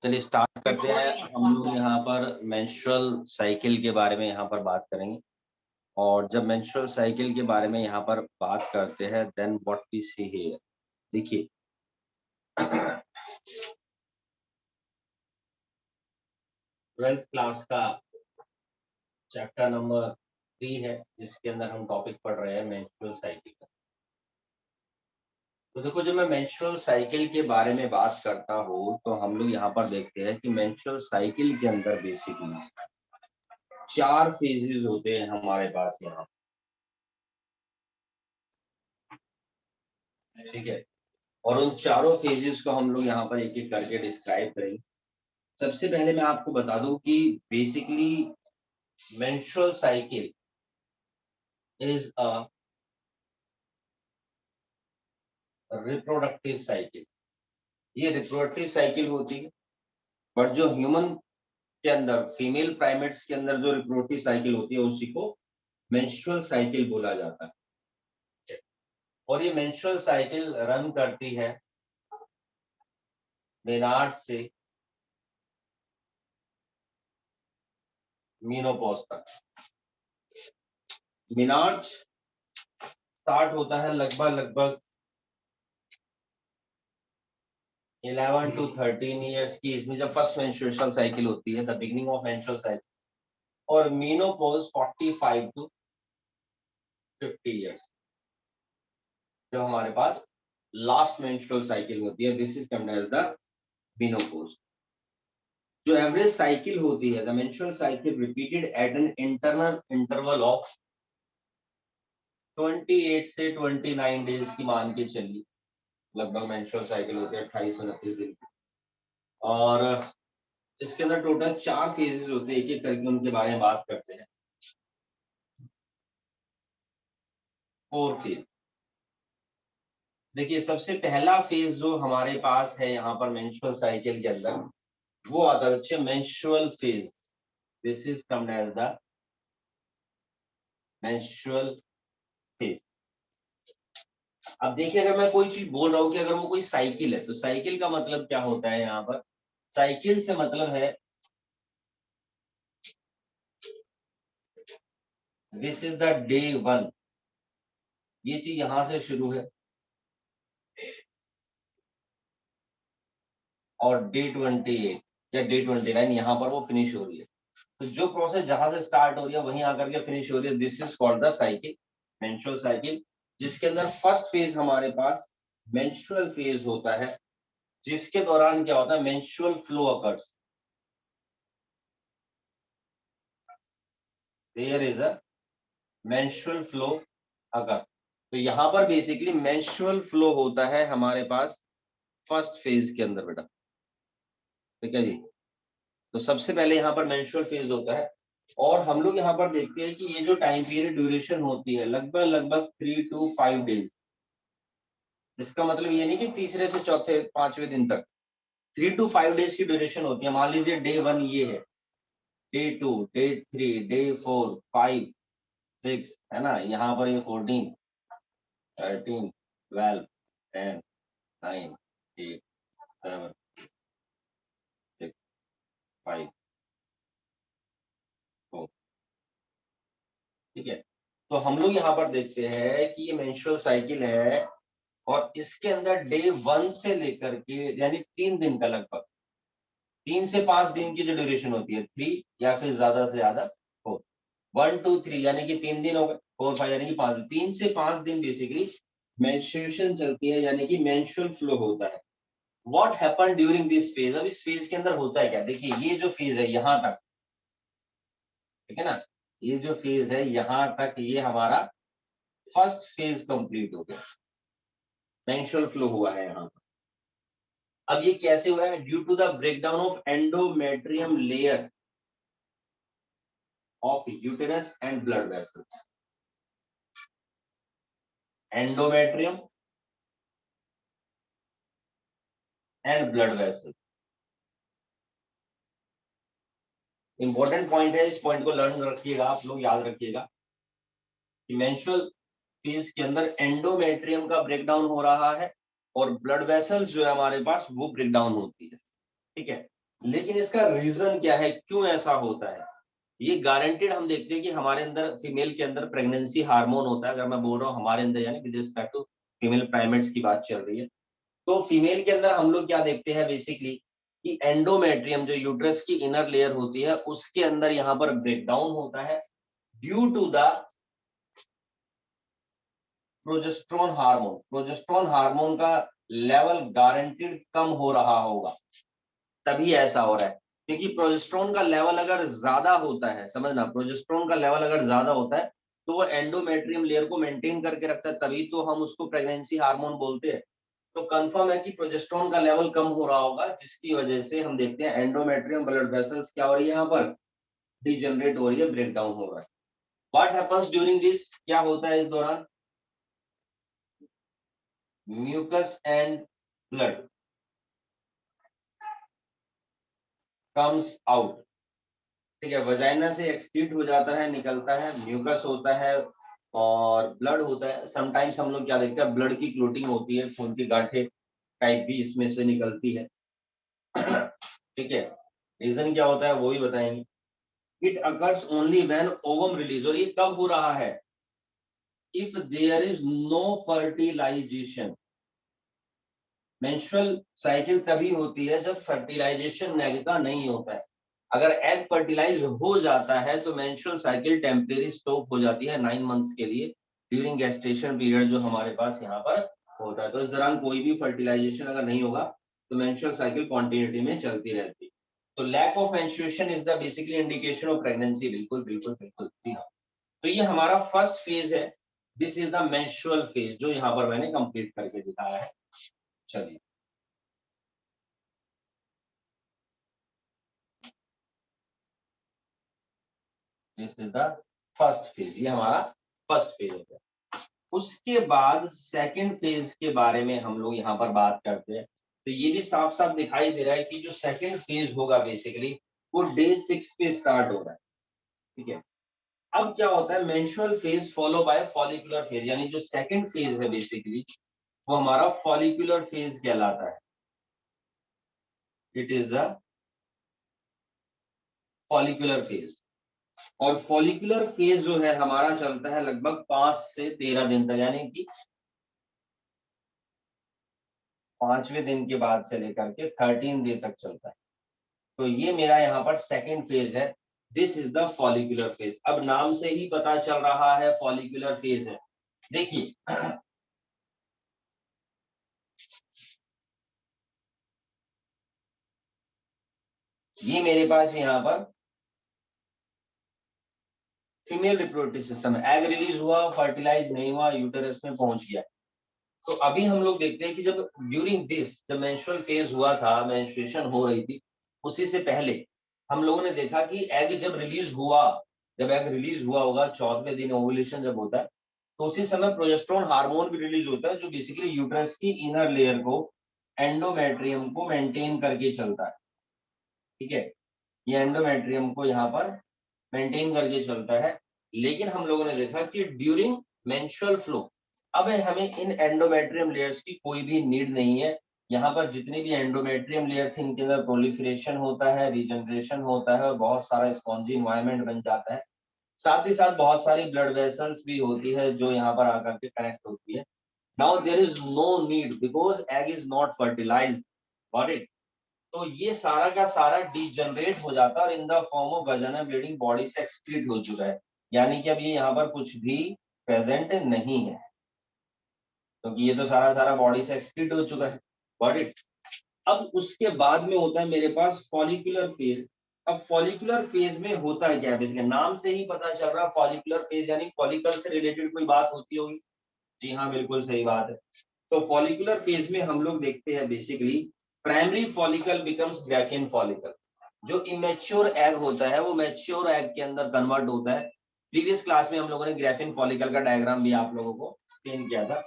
चलिए स्टार्ट करते हैं। हम लोग यहाँ पर मेंस्ट्रुअल साइकिल के बारे में यहाँ पर बात करेंगे। और जब मेंस्ट्रुअल साइकिल के बारे में यहाँ पर बात करते हैं, then what we see here. देखिए, 12th क्लास का चैप्टर नंबर 3 है, जिसके अंदर हम टॉपिक पढ़ रहे हैं मेंस्ट्रुअल साइकिल का। तो देखो, जब मैं मेंस्ट्रुअल साइकिल के बारे में बात करता हूँ तो हम लोग यहाँ पर देखते हैं कि मेंस्ट्रुअल साइकिल के अंदर बेसिकली 4 फेजेस होते हैं हमारे पास यहाँ। ठीक है, और उन चारों फेजेस को हम लोग यहाँ पर एक एक करके डिस्क्राइब करेंगे। सबसे पहले मैं आपको बता दूं कि basically menstrual cycle is a reproductive cycle. ये रिप्रोडक्टिव साइकिल होती है, बट जो ह्यूमन के अंदर, फीमेल प्राइमेट्स के अंदर जो रिप्रोडक्टिव साइकिल होती है उसी को मेंस्ट्रुअल साइकिल बोला जाता है। और ये मेंस्ट्रुअल साइकिल रन करती है मेनार्ड से मीनोपॉज तक। मेनार्ड स्टार्ट होता है लगभग 11 to 13 ईयर्स की एज में, जब फर्स्ट मेंस्ट्रुअल साइकिल होती है, the beginning of menstrual cycle. और मीनोपॉज 45 to 50 ईयर्स, जब हमारे पास लास्ट मेंस्ट्रुअल साइकिल होती है, this is termed as the menopause. जो एवरेज साइकिल होती है, the menstrual cycle repeated at an internal interval of 28 से 29 डेज की मान के चलिए। लगभग मेंस्ट्रुअल साइकिल होती है 28-29 दिन की। और इसके अंदर टोटल 4 फेजेस होते हैं, एक एक करके उनके बारे में बात करते हैं। 4 फेज। देखिए, सबसे पहला फेज जो हमारे पास है यहाँ पर मेंस्ट्रुअल साइकिल के अंदर, वो आता है बच्चे menstrual phase. This is termed as the menstrual phase. अब देखिए, अगर मैं कोई चीज बोल रहा हूँ कि अगर वो कोई साइकिल है, तो साइकिल का मतलब क्या होता है यहाँ पर? साइकिल से मतलब है दिस इज द डे 1। ये चीज यहां से शुरू है और डे 28 या डे 29 यहाँ पर वो फिनिश हो रही है। तो जो प्रोसेस जहां से स्टार्ट हो रही है वहीं आकर के फिनिश हो रही है, this is called the cycle, menstrual cycle. जिसके अंदर फर्स्ट फेज हमारे पास मेंस्ट्रुअल फेज होता है, जिसके दौरान क्या होता है? Menstrual flow occurs. There is a menstrual flow occur. तो यहाँ पर बेसिकली मेंस्ट्रुअल फ्लो होता है हमारे पास फर्स्ट फेज के अंदर बेटा। ठीक है जी। तो सबसे पहले यहाँ पर मेंस्ट्रुअल फेज होता है, और हम लोग यहाँ पर देखते हैं कि ये जो टाइम पीरियड ड्यूरेशन होती है लगभग 3 to 5 डेज। इसका मतलब ये नहीं कि तीसरे से चौथे 5वें दिन तक, 3 to 5 डेज की ड्यूरेशन होती है। मान लीजिए डे 1 ये है, डे 2, डे 3, डे 4, 5, 6, है ना। यहाँ पर ये 14, 13, 12, 10, 9, 8, 7, 6, 5, 4। ठीक है, तो हम लोग यहाँ पर देखते हैं कि ये मेंस्ट्रुअल साइकिल है, और इसके अंदर डे 1 से लेकर के यानी 3 दिन का, लगभग 3 से 5 दिन की जो ड्यूरेशन होती है, 3 या फिर ज्यादा से ज्यादा 4, 1 2 3 यानी कि 3 दिन हो गए, 4 5 यानी कि 5 दिन, 3 से 5 दिन बेसिकली मेंस्ट्रुएशन चलती है, यानी कि मेंस्ट्रुअल फ्लो होता है। What happen during this phase? अब इस फेज के अंदर होता है क्या? देखिए, ये जो फेज है यहाँ तक, ठीक है ना, ये जो फेज है यहाँ तक, ये हमारा फर्स्ट फेज कंप्लीट हो गया, मेंस्ट्रुअल फ्लो हुआ है यहाँ पर। अब ये कैसे हुआ है? Due to the breakdown of endometrium layer of uterus and blood vessels. Endometrium and blood vessel, important point है। इस पॉइंट को लर्न रखिएगा, आप लोग याद रखिएगा कि मेंस्ट्रुअल फेज के अंदर एंडोमेट्रियम का ब्रेकडाउन हो रहा है, और ब्लड वेसल्स जो है हमारे पास वो ब्रेकडाउन होती है। ठीक है, लेकिन इसका रीजन क्या है, क्यों ऐसा होता है? ये गारंटेड हम देखते हैं कि हमारे अंदर, फीमेल के अंदर प्रेगनेंसी हार्मोन होता है। अगर मैं बोल रहा हूँ हमारे अंदर, यानी with respect to female primates की बात चल रही है, तो फीमेल के अंदर हम लोग क्या देखते हैं बेसिकली कि एंडोमेट्रियम, जो यूट्रस की इनर लेयर होती है, उसके अंदर यहाँ पर ब्रेकडाउन होता है due to the progesterone hormone. Progesterone hormone का लेवल गारंटेड कम हो रहा होगा, तभी ऐसा हो रहा है। क्योंकि प्रोजेस्टेरोन का लेवल अगर ज्यादा होता है, समझना, प्रोजेस्टेरोन का लेवल अगर ज्यादा होता है तो वो एंडोमेट्रियम लेयर को मेंटेन करके रखता है, तभी तो हम उसको प्रेगनेंसी हार्मोन बोलते हैं। तो कंफर्म है कि प्रोजेस्टेरोन का लेवल कम हो रहा होगा, जिसकी वजह से हम देखते हैं एंडोमेट्रियम ब्लड वेसल्स क्या हो रही है, यहाँ पर डिजनरेट हो रही है, ब्रेकडाउन हो रहा है। व्हाट हैपेंस ड्यूरिंग दिस, क्या होता है इस दौरान? Mucus and blood comes out. ठीक है, वजाइना से एक्सक्रीट हो जाता है, निकलता है, म्यूकस होता है और ब्लड होता है। समटाइम्स हम लोग क्या देखते हैं, ब्लड की क्लोटिंग होती है, खून की गांठें टाइप भी इसमें से निकलती है। ठीक है, रीजन क्या होता है वो भी बताएंगे। It occurs only when ovum release, और ये कब हो रहा है? If there is no fertilisation. Menstrual cycle तभी होती है जब फर्टिलाइजेशन एग का नहीं होता है। अगर एग फर्टिलाइज हो जाता है तो मेंस्ट्रुअल साइकिल टेम्परेरी स्टॉप हो जाती है 9 मंथ्स के लिए, ड्यूरिंग गेस्टेशन पीरियड जो हमारे पास यहाँ पर होता है। तो इस दौरान कोई भी फर्टिलाइजेशन अगर नहीं होगा तो मेंस्ट्रुअल साइकिल कॉन्टिन्यूटी में चलती रहती है। तो lack of menstruation is the basically indication of pregnancy. बिल्कुल बिल्कुल बिल्कुल, जी हाँ। तो ये हमारा फर्स्ट फेज है, this is the menstrual phase, जो यहाँ पर मैंने कंप्लीट करके दिखाया है। चलिए, this is the first phase, ये हमारा फर्स्ट फेज होता है। उसके बाद सेकंड फेज के बारे में हम लोग यहाँ पर बात करते हैं। तो ये भी साफ साफ दिखाई दे रहा है कि जो सेकंड फेज होगा बेसिकली वो डे 6 पे स्टार्ट हो रहा है। ठीक है, अब क्या होता है, menstrual phase follow by follicular phase, यानी जो सेकंड फेज है बेसिकली वो हमारा फॉलिकुलर फेज कहलाता है। It is a follicular phase. और फॉलिकुलर फेज जो है हमारा चलता है लगभग 5 से 13 दिन तक, यानी कि 5वें दिन के बाद से लेकर के 13 डे तक चलता है। तो ये मेरा यहाँ पर सेकंड फेज है, this is the follicular phase. अब नाम से ही पता चल रहा है फॉलिकुलर फेज है। देखिए, ये मेरे पास यहाँ पर फीमेल रिप्रोडक्टिव सिस्टम है, एग रिलीज हुआ, फर्टिलाइज नहीं हुआ, यूटेरस में पहुंच गया। तो अभी हम लोग देखते हैं कि जब ड्यूरिंग दिस, जब मेंस्ट्रुअल फेज हुआ था, मेंस्ट्रुएशन हो रही थी, उसी से पहले हम लोगों ने देखा कि एग जब रिलीज हुआ, जब एग रिलीज हुआ होगा 14वें दिन ओवुलेशन जब होता है, तो उसी समय प्रोजेस्टेरोन हार्मोन भी रिलीज होता है, जो बेसिकली यूट्रस की इनर लेयर को, एंडोमेट्रियम को मेंटेन करके चलता है। ठीक है, ये एंडोमेट्रियम को यहाँ पर मेंटेन करके चलता है। लेकिन हम लोगों ने देखा कि ड्यूरिंग मेंस्ट्रुअल फ्लो अब हमें इन एंडोमेट्रियम लेयर्स की कोई भी नीड नहीं है। यहाँ पर जितनी भी एंडोमेट्रियम लेयर थी इनके अंदर प्रोलिफरेशन होता है, रिजनरेशन होता है और बहुत सारा स्पॉन्जी इन्वायरमेंट बन जाता है। साथ ही साथ बहुत सारी ब्लड वेसल्स भी होती है जो यहाँ पर आकर के कनेक्ट होती है। Now there is no need because egg is not fertilised, got it. तो ये सारा का सारा डिजनरेट हो जाता है और in the form of vaginal bleeding body से एक्सक्रीट हो चुका है, यानी कि अब ये यहाँ पर कुछ भी प्रेजेंट नहीं है, क्योंकि ये तो सारा सारा बॉडी से एक्सक्रीट हो चुका है, बॉडी। अब उसके बाद में होता है मेरे पास फॉलिकुलर फेज। अब फॉलिकुलर फेज में होता है क्या, बेसिकली नाम से ही पता चल रहा है फॉलिकुलर फेज यानी फॉलिकल से रिलेटेड कोई बात होती होगी। जी हाँ, बिल्कुल सही बात है। तो फॉलिकुलर फेज में हम लोग देखते हैं basically primary follicle becomes Graafian follicle. जो इमेच्योर एग होता है वो मैच्योर एग के अंदर कन्वर्ट होता है। प्रीवियस क्लास में हम लोगों ने ग्राफियन फॉलिकल का डायग्राम भी आप लोगों को एक्सप्लेन किया था।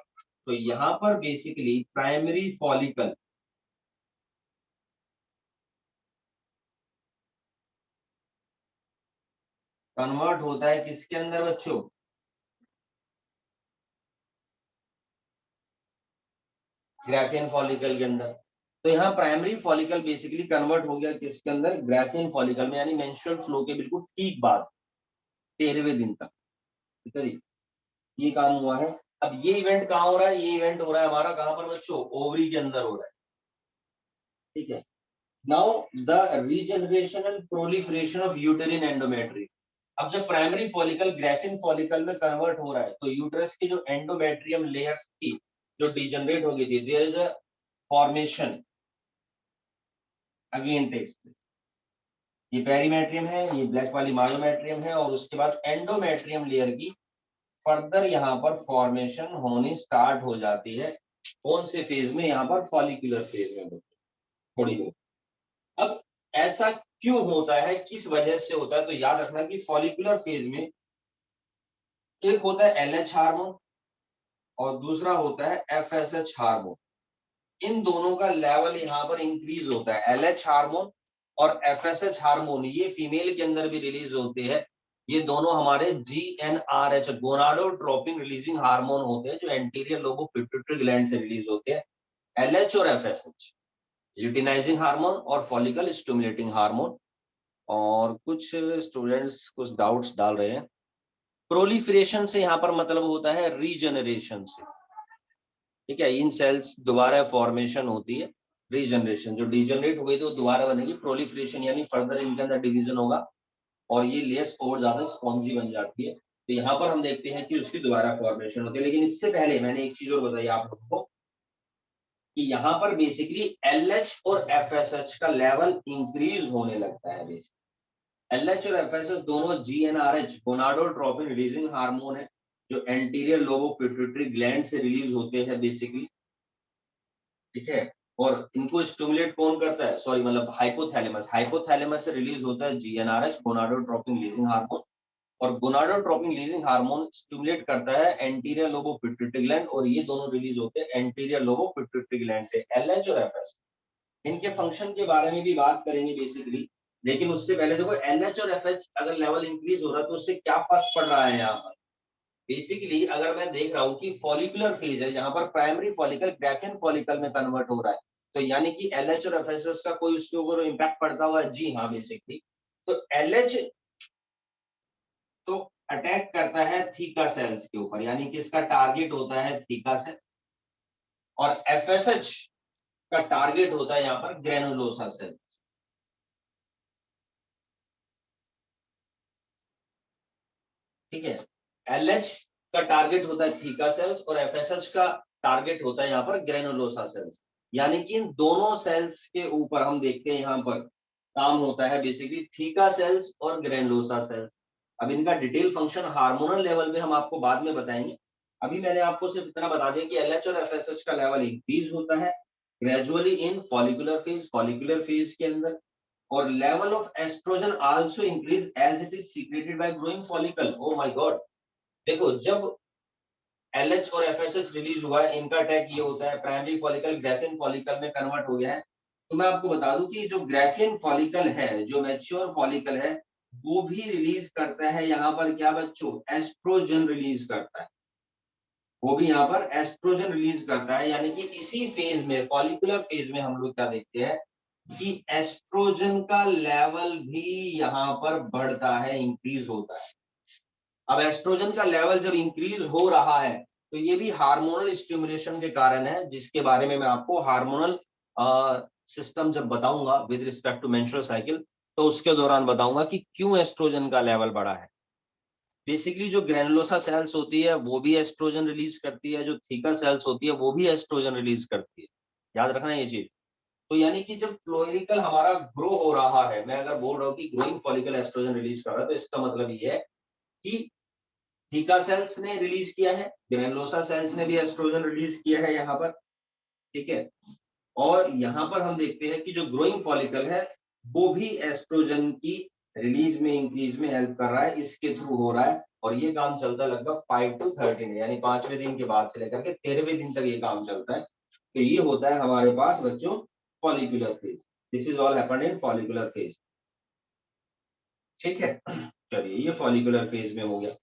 तो यहाँ पर बेसिकली प्राइमरी फॉलिकल कन्वर्ट होता है किसके अंदर बच्चों? ग्राफियन फॉलिकल के अंदर। तो यहाँ प्राइमरी फॉलिकल बेसिकली कन्वर्ट हो गया किसके अंदर, ग्राफियन फॉलिकल में, यानी मेंस्ट्रुअल फ्लो के बिल्कुल ठीक बाद 13वें दिन तक। ठीक है जी, ये काम हुआ है। अब ये इवेंट कहाँ हो रहा है, ये इवेंट हो रहा है हमारा कहाँ पर बच्चों, ओवरी के अंदर हो रहा है। ठीक है, now the regeneration and proliferation of uterine endometrium. अब जब प्राइमरी फॉलिकल ग्राफियन फॉलिकल में कन्वर्ट हो रहा है तो यूट्रस की जो एंडोमेट्रियम लेयर्स थी जो डिजनरेट हो गई थी, there is a formation again takes. ये पेरीमेट्रियम है, ये ब्लैक वाली मायोमेट्रियम है, और उसके बाद एंडोमेट्रियम लेयर की फर्दर यहाँ पर फॉर्मेशन होनी स्टार्ट हो जाती है। कौन से फेज में, यहाँ पर फॉलिकुलर फेज में थोड़ी बहुत। अब ऐसा क्यों होता है, किस वजह से होता है, तो याद रखना कि फॉलिकुलर फेज में एक होता है एलएच हार्मोन और दूसरा होता है एफएसएच हार्मोन। इन दोनों का लेवल यहाँ पर इंक्रीज होता है। एलएच हार्मोन और एफएसएच हार्मोन ये फीमेल के अंदर भी रिलीज होते हैं। ये दोनों हमारे जीएनआरएच गोनाडोट्रोपिन रिलीजिंग हार्मोन होते हैं जो एंटीरियर लोबो पिट्यूटरी ग्लैंड से रिलीज होते हैं। एलएच और एफएसएच ल्यूटिनाइजिंग हार्मोन और फॉलिकल स्टिमुलेटिंग हार्मोन। और कुछ स्टूडेंट्स कुछ डाउट्स डाल रहे हैं। प्रोलिफरेशन से यहाँ पर मतलब होता है रीजनरेशन से। ठीक है, इन सेल्स दोबारा फॉर्मेशन होती है। रीजनरेशन जो डिजनरेट हो गई तो दोबारा बनेगी। प्रोलिफरेशन यानी फर्दर इनके अंदर डिवीजन होगा और ये लेयर्स और ज्यादा स्पॉन्जी बन जाती है। तो यहाँ पर हम देखते हैं कि उसकी दोबारा फॉर्मेशन होती है। लेकिन इससे पहले मैंने एक चीज और बताई आप लोगों को कि यहाँ पर बेसिकली एलएच और एफएसएच का लेवल इंक्रीज होने लगता है। बेसिकली एलएच और एफएसएच दोनों जीएनआरएच गोनाडोट्रोपिन रिलीजिंग हार्मोन है जो एंटीरियर लोबो पिट्यूटरी ग्लैंड से रिलीज होते हैं बेसिकली। ठीक है, और इनको स्टिमुलेट कौन करता है, सॉरी मतलब हाइपोथैलेमस। हाइपोथैलेमस से रिलीज होता है जीएनआरएच गोनाडोट्रोपिन रिलीजिंग हार्मोन, और गोनाडोट्रोपिन रिलीजिंग हार्मोन स्टिमुलेट करता है एंटीरियर लोबो पिट्यूटरी ग्लैंड, और ये दोनों रिलीज होते हैं एंटीरियर लोबो पिट्यूटरी ग्लैंड से, एलएच और एफएस। इनके फंक्शन के बारे में भी बात करेंगे बेसिकली, लेकिन उससे पहले देखो एलएच और एफएच अगर लेवल इंक्रीज हो रहा है तो उससे क्या फर्क पड़ रहा है यहाँ पर। बेसिकली अगर मैं देख रहा हूँ कि फॉलिकुलर फेज है जहां पर प्राइमरी फॉलिकल ग्राफियन फॉलिकल में कन्वर्ट हो रहा है, तो यानी कि एलएच और एफएसएस का कोई उसके ऊपर इम्पैक्ट पड़ता हुआ है, जी हाँ बेसिकली। तो एलएच तो अटैक करता है थीका सेल्स के ऊपर, यानी कि इसका टारगेट होता है थीका सेल, और एफएसएच का टारगेट होता है यहाँ पर ग्रेनुलोसा सेल। ठीक है, एलएच का टारगेट होता है थीका सेल्स और एफएसएच का टारगेट होता है यहाँ पर ग्रेनुलोसा सेल्स। यानी कि इन दोनों सेल्स के ऊपर हम देखते हैं यहाँ पर काम होता है बेसिकली थीका सेल्स और ग्रेनुलोसा सेल्स। अब इनका डिटेल फंक्शन हार्मोनल लेवल पे हम आपको बाद में बताएंगे। अभी मैंने आपको सिर्फ इतना बता दिया कि एलएच और एफएसएच का लेवल इंक्रीज होता है ग्रेजुअली इन फॉलिकुलर फेज के अंदर, और level of oestrogen also increase as it is secreted by growing follicle. Oh my God, देखो जब एलएच और एफएसएच रिलीज हुआ है, इनका अटैक ये होता है प्राइमरी फॉलिकल ग्राफियन फॉलिकल में कन्वर्ट हो गया है। तो मैं आपको बता दूं कि जो ग्राफियन फॉलिकल है, जो मैच्योर फॉलिकल है, वो भी रिलीज करता है यहाँ पर क्या बच्चों, एस्ट्रोजन रिलीज करता है। वो भी यहाँ पर एस्ट्रोजन रिलीज करता है, यानी कि इसी फेज में फॉलिकुलर फेज में हम लोग क्या देखते हैं कि एस्ट्रोजन का लेवल भी यहाँ पर बढ़ता है, इंक्रीज होता है। अब एस्ट्रोजन का लेवल जब इंक्रीज हो रहा है तो ये भी हार्मोनल स्टिमुलेशन के कारण है, जिसके बारे में मैं आपको हार्मोनल सिस्टम जब बताऊंगा with respect to menstrual cycle, तो उसके दौरान बताऊंगा कि क्यों एस्ट्रोजन का लेवल बढ़ा है। बेसिकली जो ग्रेनुलोसा सेल्स होती है वो भी एस्ट्रोजन रिलीज करती है, जो थीका सेल्स होती है वो भी एस्ट्रोजन रिलीज करती है, याद रखना ये चीज। तो यानी कि जब फ्लोरिकल हमारा ग्रो हो रहा है, मैं अगर बोल रहा हूँ कि ग्रोइंग फॉलिकल एस्ट्रोजन रिलीज कर रहा है, तो इसका मतलब ये है कि थीका सेल्स ने रिलीज किया है, ग्रेनुलोसा सेल्स ने भी एस्ट्रोजन रिलीज किया है यहाँ पर। ठीक है, और यहाँ पर हम देखते हैं कि जो ग्रोइंग फॉलिकल है वो भी एस्ट्रोजन की रिलीज में इंक्रीज में हेल्प कर रहा है, इसके थ्रू हो रहा है। और ये काम चलता है लगभग 5 to 13, यानी 5वें दिन के बाद से लेकर के 13वें दिन तक ये काम चलता है। तो ये होता है हमारे पास बच्चों follicular phase. This is all happened in follicular phase. ठीक है, चलिए ये फॉलिकुलर फेज में हो गया।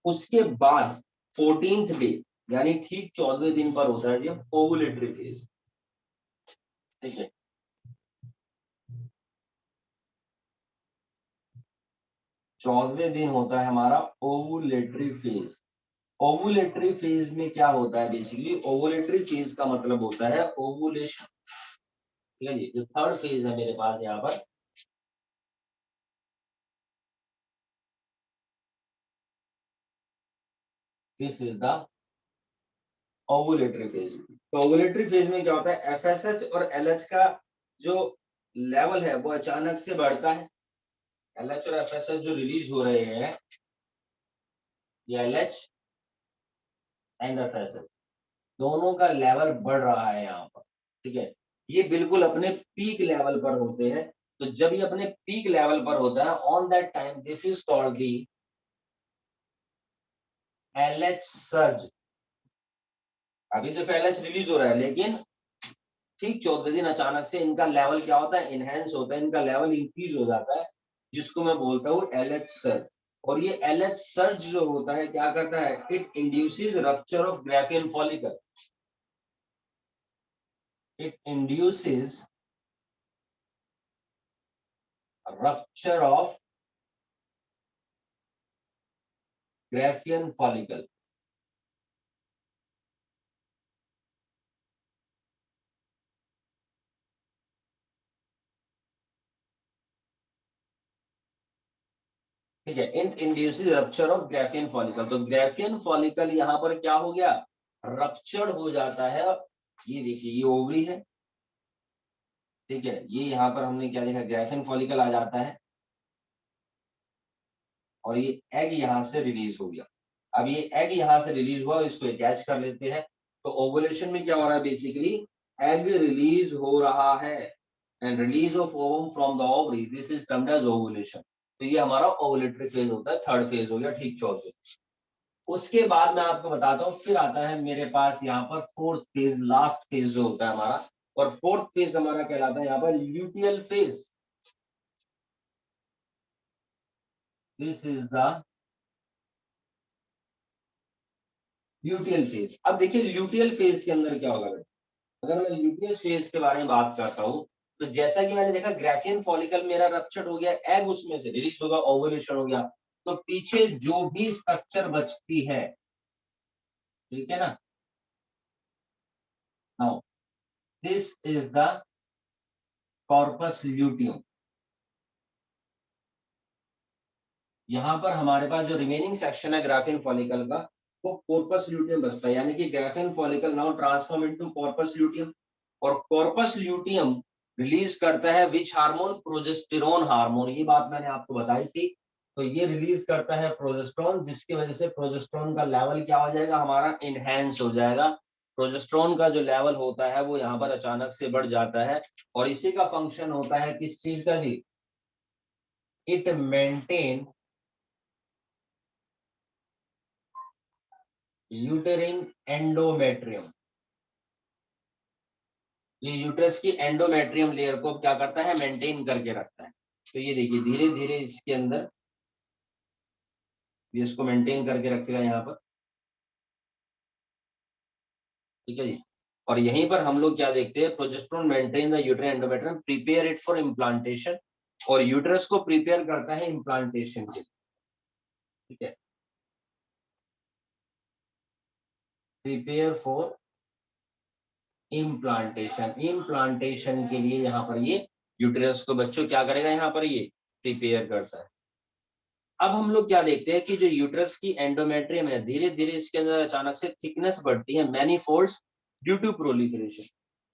उसके बाद 14th डे यानी ठीक 14वें दिन पर होता है जी ओवुलेटरी फेज। ठीक है। चौदहवें दिन होता है हमारा ओवुलेटरी फेज। ओवुलेटरी फेज में क्या होता है, बेसिकली ओवुलेटरी फेज का मतलब होता है ओवुलेशन। ठीक है जी, जो थर्ड फेज है मेरे पास यहाँ पर, this is the ovulatory phase. तो ओवुलेटरी फेज में क्या होता है, एफएसएच और एलएच का जो लेवल है वो अचानक से बढ़ता है। एलएच और एफएसएच जो रिलीज हो रहे हैं, ये एलएच एंड एफएसएच दोनों का लेवल बढ़ रहा है यहाँ पर। ठीक है, ये बिल्कुल अपने पीक लेवल पर होते हैं। तो जब ये अपने पीक लेवल पर होता है, on that time this is called the LH surge. अभी तो एलएच रिलीज हो रहा है, लेकिन ठीक 14 दिन अचानक से इनका लेवल क्या होता है, इनहेंस होता है, इनका लेवल इंक्रीज हो जाता है, जिसको मैं बोलता हूँ एलएच सर्ज। और ये एलएच सर्ज जो होता है क्या करता है, it induces rupture of Graafian follicle. It induces rupture of Graafian follicle. ठीक है, it induces rupture of Graafian follicle. तो ग्राफियन फॉलिकल यहाँ पर क्या हो गया, रप्चर्ड हो जाता है। ये देखिए, ये ओवरी है। ठीक है, ये यहाँ पर हमने क्या लिखा, ग्राफियन फॉलिकल आ जाता है, और ये एग यहाँ से रिलीज हो गया। अब ये एग यहाँ से रिलीज हुआ, इसको अटैच कर लेते हैं। तो ओवुलेशन में क्या हो रहा है, बेसिकली एग रिलीज हो रहा है, and release of ovum from the ovary, this is termed as ovulation. तो ये हमारा ओवुलेटरी फेज होता है, थर्ड फेज हो गया, ठीक 14। उसके बाद मैं आपको बताता हूँ, फिर आता है मेरे पास यहाँ पर फोर्थ फेज, लास्ट फेज जो होता है हमारा। और फोर्थ फेज हमारा कहलाता है यहाँ पर luteal phase. This is the luteal phase. अब देखिए ल्यूटियल फेज के अंदर क्या होगा, अगर मैं ल्यूटियल फेज के बारे में बात करता हूँ, तो जैसा कि मैंने देखा ग्राफियन फॉलिकल मेरा रप्चर्ड हो गया, एग उसमें से रिलीज होगा, ओवुलेशन हो गया। तो पीछे जो भी स्ट्रक्चर बचती है, ठीक है ना, now this is the corpus luteum. यहाँ पर हमारे पास जो रिमेनिंग सेक्शन है ग्राफियन फॉलिकल का, वो कॉर्पस ल्यूटियम बचता है, यानी कि Graafian follicle now transform into corpus luteum. और कॉर्पस ल्यूटियम रिलीज करता है विच हार्मोन, प्रोजेस्टेरोन हार्मोन। ये बात मैंने आपको बताई थी। तो ये रिलीज करता है प्रोजेस्टेरोन, जिसकी वजह से प्रोजेस्टेरोन का लेवल क्या हो जाएगा, हमारा इनहेंस हो जाएगा। प्रोजेस्टेरोन का जो लेवल होता है वो यहाँ पर अचानक से बढ़ जाता है, और इसी का फंक्शन होता है किस चीज का जी, इट मेंटेन यूटेरिन एंडोमेट्रियम। ये यूट्रस की एंडोमेट्रियम लेयर को क्या करता है, मेंटेन करके रखता है। तो ये देखिए धीरे धीरे इसके अंदर ये इसको मेंटेन करके रखेगा यहाँ पर। ठीक है जी। और यहीं पर हम लोग क्या देखते हैं, progesterone maintain the यूटेरिन endometrium, prepare it for implantation. और यूट्रस को प्रिपेयर करता है इम्प्लांटेशन के लिए। ठीक है, प्रिपेयर फॉर इम्प्लांटेशन। इम्प्लांटेशन के लिए यहाँ पर ये यूट्रस को बच्चों क्या करेगा, यहाँ पर ये प्रिपेयर करता है। अब हम लोग क्या देखते हैं कि जो यूट्रस की एंडोमेट्रियम है, धीरे धीरे इसके अंदर अचानक से थिकनेस बढ़ती है, many folds due to proliferation.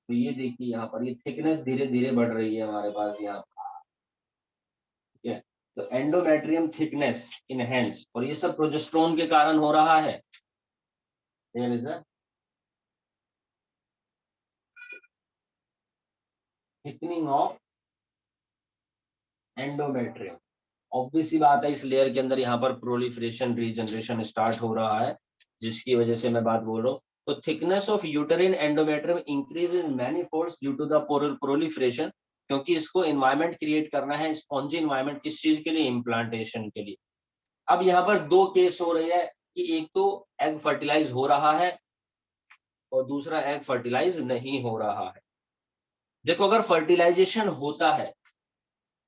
तो ये देखिए यहाँ पर ये थिकनेस धीरे धीरे बढ़ रही है हमारे पास यहाँ। ठीक है, तो एंडोमेट्रियम थिकनेस इनहेंस, और ये सब प्रोजेस्टेरोन के कारण हो रहा है। There is a thickening of endometrium. Obvious सी बात है, इस लेयर के अंदर यहाँ पर प्रोलिफरेशन रीजनरेशन स्टार्ट हो रहा है, जिसकी वजह से मैं बात बोल रहा हूँ। तो thickness of uterine endometrium increase in many folds due to the proliferation, क्योंकि इसको इन्वायरमेंट क्रिएट करना है, स्पॉन्जी इन्वायरमेंट, किस चीज के लिए, इम्प्लांटेशन के लिए। अब यहाँ पर दो केस हो रही है कि एक तो एग फर्टिलाइज हो रहा है, और दूसरा एग फर्टिलाइज नहीं हो रहा है। देखो अगर फर्टिलाइजेशन होता है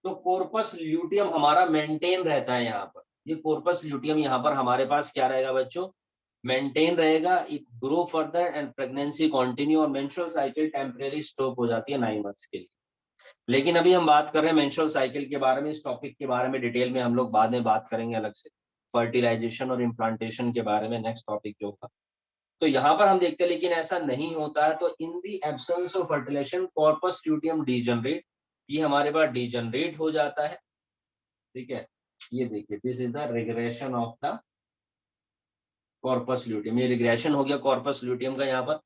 तो कॉर्पस ल्यूटियम हमारा मेंटेन रहता है यहाँ पर। ये कॉर्पस ल्यूटियम यहाँ पर हमारे पास क्या रहेगा बच्चों, मेंटेन रहेगा। It grow further and pregnancy continue और मेंस्ट्रुअल साइकिल टेम्परेरी स्टॉप हो जाती है 9 मंथ्स के लिए। लेकिन अभी हम बात कर रहे हैं मेंस्ट्रुअल साइकिल के बारे में। इस टॉपिक के बारे में डिटेल में हम लोग बाद में बात करेंगे अलग से, फर्टिलाइजेशन और इम्प्लांटेशन के बारे में नेक्स्ट टॉपिक जो होगा। तो यहाँ पर हम देखते हैं लेकिन ऐसा नहीं होता है। तो in the absence of fertilization corpus luteum degenerate, ये हमारे पास डीजनरेट हो जाता है। ठीक है, ये देखिए this is the regression of the corpus luteum. ये रिग्रेशन हो गया कॉर्पस ल्यूटियम का यहाँ पर।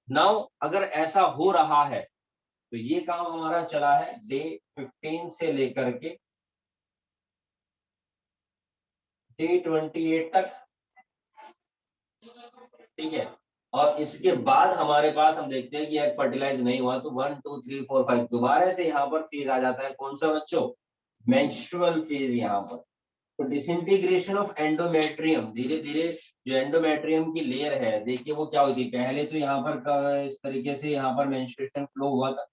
नाउ अगर ऐसा हो रहा है तो ये काम हमारा चला है डे 15 से लेकर के डे 28 तक। ठीक है, और इसके बाद हमारे पास हम देखते हैं कि एग फर्टिलाइज नहीं हुआ तो 1 2 3 4 5 दोबारा से यहाँ पर फेज आ जाता है। कौन सा बच्चों, मेंस्ट्रुअल फेज। यहाँ पर तो डिसइंटीग्रेशन ऑफ एंडोमेट्रियम, धीरे धीरे जो एंडोमेट्रियम की लेयर है देखिए वो क्या होती है। पहले तो यहाँ पर इस तरीके से यहाँ पर मेंस्ट्रुएशन फ्लो हुआ था,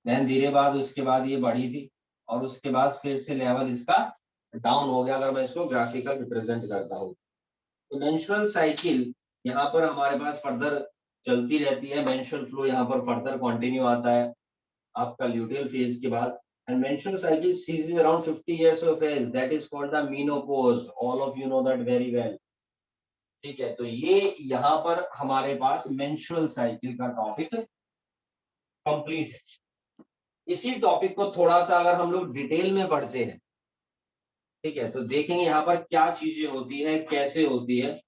देन धीरे बाद उसके बाद ये बढ़ी थी और उसके बाद फिर से लेवल इसका डाउन हो गया। अगर मैं इसको ग्राफिकल रिप्रेजेंट करता हूँ तो मेंस्ट्रुअल साइकिल यहाँ पर हमारे पास फर्दर चलती रहती है। मेंस्ट्रुअल फ्लो यहाँ पर फर्दर कंटिन्यू आता है आपका ल्यूटियल फेज के बाद। And menstrual cycle ceases around 50 years of age. That is called the menopause. All of you know that very well. ठीक है, तो ये यहाँ पर हमारे पास मेंस्ट्रुअल साइकिल का टॉपिक कंप्लीट है। इसी टॉपिक को थोड़ा सा अगर हम लोग डिटेल में पढ़ते हैं, ठीक है, तो देखेंगे यहाँ पर क्या चीजें होती है, कैसे होती है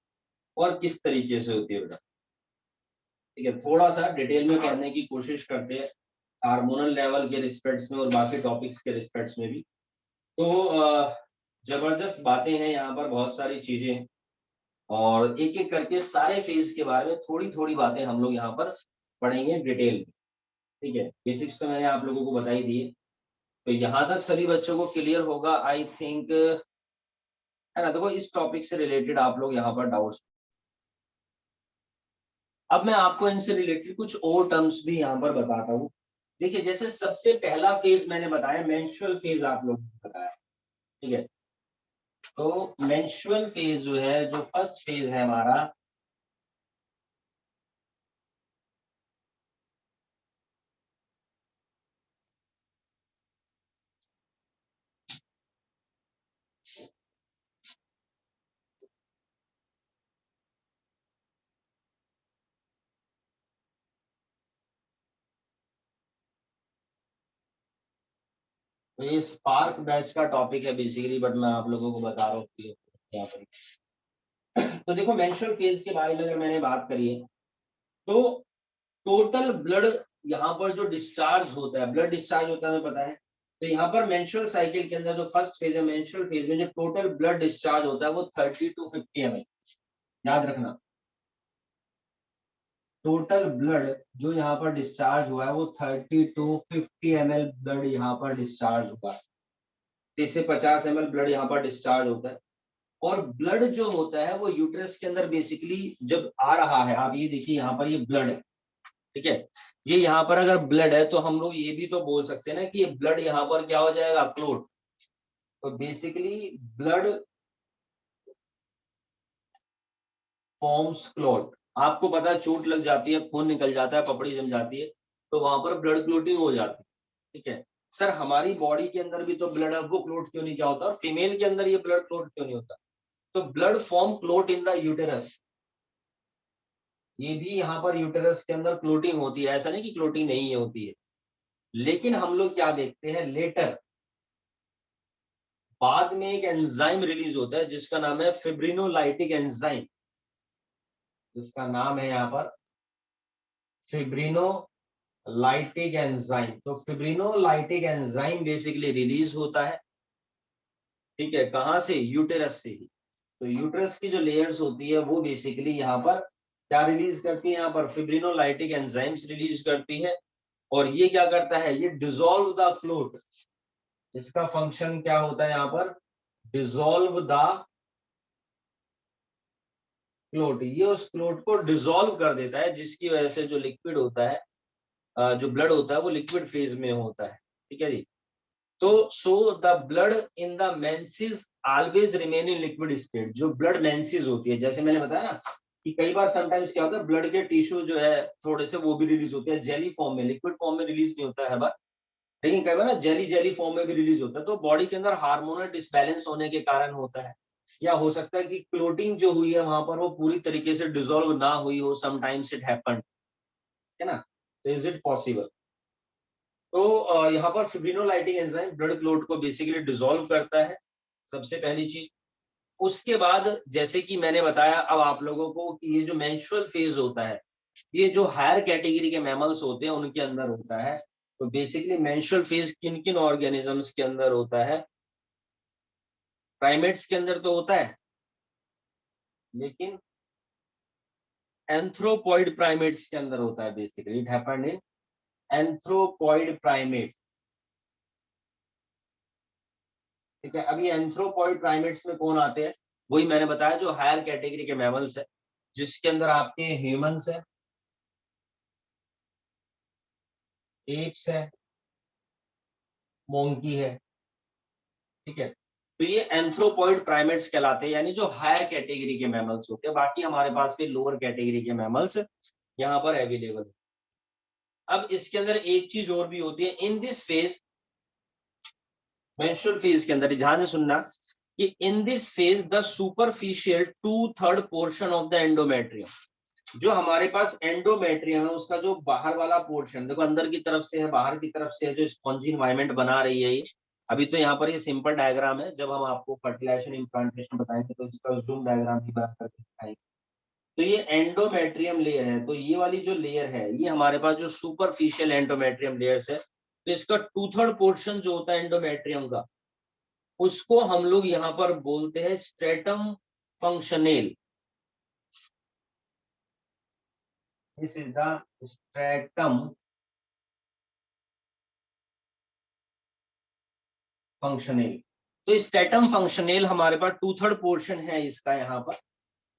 और किस तरीके से होती है बेटा। ठीक है, थोड़ा सा डिटेल में पढ़ने की कोशिश करते हैं हार्मोनल लेवल के रिस्पेक्ट्स में और बाकी टॉपिक्स के रिस्पेक्ट्स में भी। तो जबरदस्त बातें हैं यहाँ पर, बहुत सारी चीजें, और एक एक करके सारे फेज के बारे में थोड़ी थोड़ी बातें हम लोग यहाँ पर पढ़ेंगे डिटेल में। ठीक है, बेसिक्स तो मैंने आप लोगों को बता ही दिए। तो यहाँ तक सभी बच्चों को क्लियर होगा आई थिंक, है ना। देखो इस टॉपिक से रिलेटेड आप लोग यहाँ पर डाउट्स, अब मैं आपको इनसे रिलेटेड कुछ और टर्म्स भी यहाँ पर बताता हूँ। देखिए जैसे सबसे पहला फेज मैंने बताया मेंस्ट्रुअल फेज, आप लोगों को बताया। ठीक है, तो मेंस्ट्रुअल फेज जो है, जो फर्स्ट फेज है हमारा, तो ये स्पार्क बैच का टॉपिक है बेसिकली, बट मैं आप लोगों को बता रहा हूँ यहाँ पर। तो देखो मेंस्ट्रुअल फेज के बारे में अगर मैंने बात करी है तो टोटल ब्लड यहाँ पर जो डिस्चार्ज होता है, ब्लड डिस्चार्ज होता है, हमें पता है। तो यहाँ पर मेंस्ट्रुअल साइकिल के अंदर जो फर्स्ट फेज है मेंस्ट्रुअल फेज में, जो टोटल ब्लड डिस्चार्ज होता है वो 30 to 50 ml, याद रखना। टोटल ब्लड जो यहाँ पर डिस्चार्ज हुआ है वो 30 to 50 ml ब्लड यहाँ पर डिस्चार्ज हुआ है। 30 से 50 ml ब्लड यहाँ पर डिस्चार्ज होता है। और ब्लड जो होता है वो यूट्रस के अंदर बेसिकली जब आ रहा है, आप ये देखिए यहाँ पर ये ब्लड है। ठीक है, ये यहाँ पर अगर ब्लड है तो हम लोग ये भी तो बोल सकते हैं ना कि ये ब्लड यहाँ पर क्या हो जाएगा, क्लोट। तो बेसिकली ब्लड फॉर्म्स क्लॉट। आपको पता है चोट लग जाती है, खून निकल जाता है, पपड़ी जम जाती है, तो वहां पर ब्लड क्लोटिंग हो जाती है। ठीक है सर, हमारी बॉडी के अंदर भी तो ब्लड है, वो क्लोट क्यों नहीं क्या होता, और फीमेल के अंदर ये ब्लड क्लोट क्यों नहीं होता। तो blood form clot in the uterus, ये भी यहाँ पर यूटेरस के अंदर क्लोटिंग होती है, ऐसा नहीं कि क्लोटिंग नहीं होती है। लेकिन हम लोग क्या देखते हैं लेटर, बाद में एक एंजाइम रिलीज होता है जिसका नाम है फिब्रिनोलाइटिक एंजाइम, जिसका नाम है यहाँ पर फिब्रिनोलाइटिक एंजाइम। तो फिब्रिनोलाइटिक एंजाइम बेसिकली रिलीज होता है। ठीक है, कहाँ से, यूटेरस से ही। तो यूटेरस की जो लेयर्स होती है वो बेसिकली यहाँ पर क्या रिलीज करती है, यहाँ पर फिब्रिनोलाइटिक एंजाइम्स रिलीज करती है। और ये क्या करता है, ये डिसॉल्व द फ्लूइड। इसका फंक्शन क्या होता है यहाँ पर, डिसॉल्व द फ्लूइड। ये उस फ्लूइड को डिसॉल्व कर देता है जिसकी वजह से जो लिक्विड होता है जो ब्लड होता है वो लिक्विड फेज में होता है, ठीक है जी। तो so the blood in the menses always remain in liquid state. जो ब्लड मेंसेस होती है, जैसे मैंने बताया ना कि कई बार समटाइम्स क्या होता है, ब्लड के टिश्यू जो है थोड़े से वो भी रिलीज होते हैं जेली फॉर्म में, लिक्विड फॉर्म में रिलीज नहीं होता है बार, लेकिन कई बार ना जेली जेली फॉर्म में भी रिलीज होता है। तो बॉडी के अंदर हार्मोनल डिसबैलेंस होने के कारण होता है, या हो सकता है कि क्लोटिंग जो हुई है वहां पर वो पूरी तरीके से डिसॉल्व ना हुई हो, समटाइम्स इट हैपेंड, है ना। तो इज इट पॉसिबल। तो यहाँ पर फिब्रिनोलाइटिक एंजाइम ब्लड क्लोट को बेसिकली डिसॉल्व करता है, सबसे पहली चीज। उसके बाद जैसे कि मैंने बताया अब आप लोगों को कि ये जो मेंस्ट्रुअल फेज होता है, ये जो हायर कैटेगरी के मैमल्स होते हैं उनके अंदर होता है। तो बेसिकली मेंस्ट्रुअल फेज किन किन ऑर्गेनिजम्स के अंदर होता है? प्राइमेट्स के अंदर तो होता है, लेकिन एंथ्रोपॉइड प्राइमेट्स के अंदर होता है। Basically it happened in anthropoid primate, ठीक है। अभी एंथ्रोपॉइड प्राइमेट्स में कौन आते हैं? वही मैंने बताया जो हायर कैटेगरी के मैमल्स है, जिसके अंदर आपके ह्यूमंस है, एप्स है, मोंकी है, ठीक है। तो ये एंथ्रोपॉइड प्राइमेट्स कहलाते हैं, यानी जो हायर कैटेगरी के मैमल्स होते हैं। बाकी हमारे पास फिर लोअर कैटेगरी के मैमल्स यहाँ पर अवेलेबल है। अब इसके अंदर एक चीज और भी होती है in this phase, menstrual phase के अंदर, ध्यान से सुनना कि in this phase the superficial 2/3 portion of the endometrium, जो हमारे पास एंडोमेट्रियम है उसका जो बाहर वाला पोर्शन, देखो अंदर की तरफ से है, बाहर की तरफ से है, जो स्पॉन्जी इन्वायरमेंट बना रही है ये। अभी तो यहाँ पर ये सिंपल डायग्राम है, जब हम आपको फर्टिलाइजेशन इम्प्लांटेशन बताएंगे तो इसका जूम डायग्राम भी बना करके दिखाएंगे। तो ये एंडोमेट्रियम लेयर है, तो ये वाली जो लेयर है ये हमारे पास जो सुपरफिशियल एंडोमेट्रियम लेयर्स है, तो इसका 2/3 पोर्शन जो होता है एंडोमेट्रियम का, उसको हम लोग यहाँ पर बोलते हैं stratum functionale. This is the stratum functionale. तो स्ट्रेटम फंक्शनेल हमारे पास 2/3 पोर्शन है इसका, यहाँ पर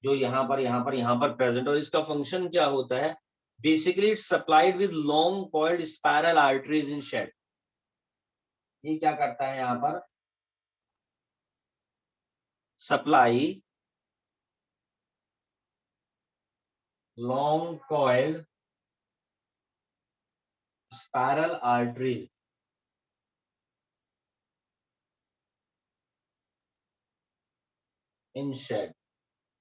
जो यहाँ पर प्रेजेंट। और इसका फंक्शन क्या होता है? Basically it's supplied with long coiled spiral arteries in shed. ये क्या करता है यहाँ पर? Supply long coiled spiral arteries in shed.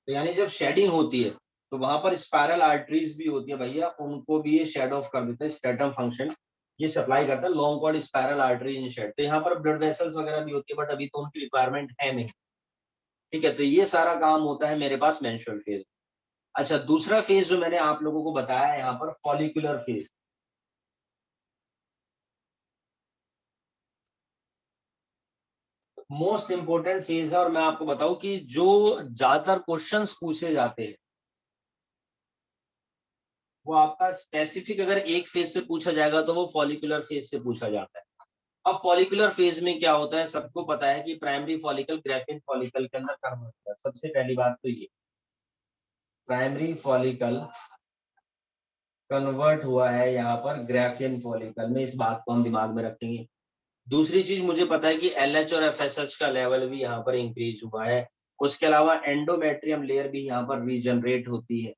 तो यानी जब शेडिंग होती है तो वहां पर स्पाइरल आर्टरीज भी होती है भैया, उनको भी ये शेड ऑफ कर देता है। स्ट्रेटम फंक्शन ये सप्लाई करता है long cord spiral artery in shed. तो यहाँ पर ब्लड वेसल्स वगैरह भी होती है, बट अभी तो उनकी रिक्वायरमेंट है नहीं, ठीक है। तो ये सारा काम होता है मेरे पास मेंस्ट्रुअल फेज। अच्छा, दूसरा फेज जो मैंने आप लोगों को बताया यहाँ पर follicular phase. Most important phase है, और मैं आपको बताऊं कि जो ज्यादातर क्वेश्चंस पूछे जाते हैं वो आपका स्पेसिफिक अगर एक फेज से पूछा जाएगा तो वो फॉलिकुलर फेज से पूछा जाता है। अब फॉलिकुलर फेज में क्या होता है, सबको पता है कि प्राइमरी फॉलिकल ग्राफिन फॉलिकल के अंदर कन्वर्ट होता है। सबसे पहली बात तो ये प्राइमरी फॉलिकल कन्वर्ट हुआ है यहाँ पर ग्राफिन फॉलिकल में, इस बात को हम दिमाग में रखेंगे। दूसरी चीज मुझे पता है कि एलएच और एफएसएच का लेवल भी यहाँ पर इंक्रीज हुआ है। उसके अलावा एंडोमेट्रियम लेयर भी यहाँ पर रीजनरेट होती है,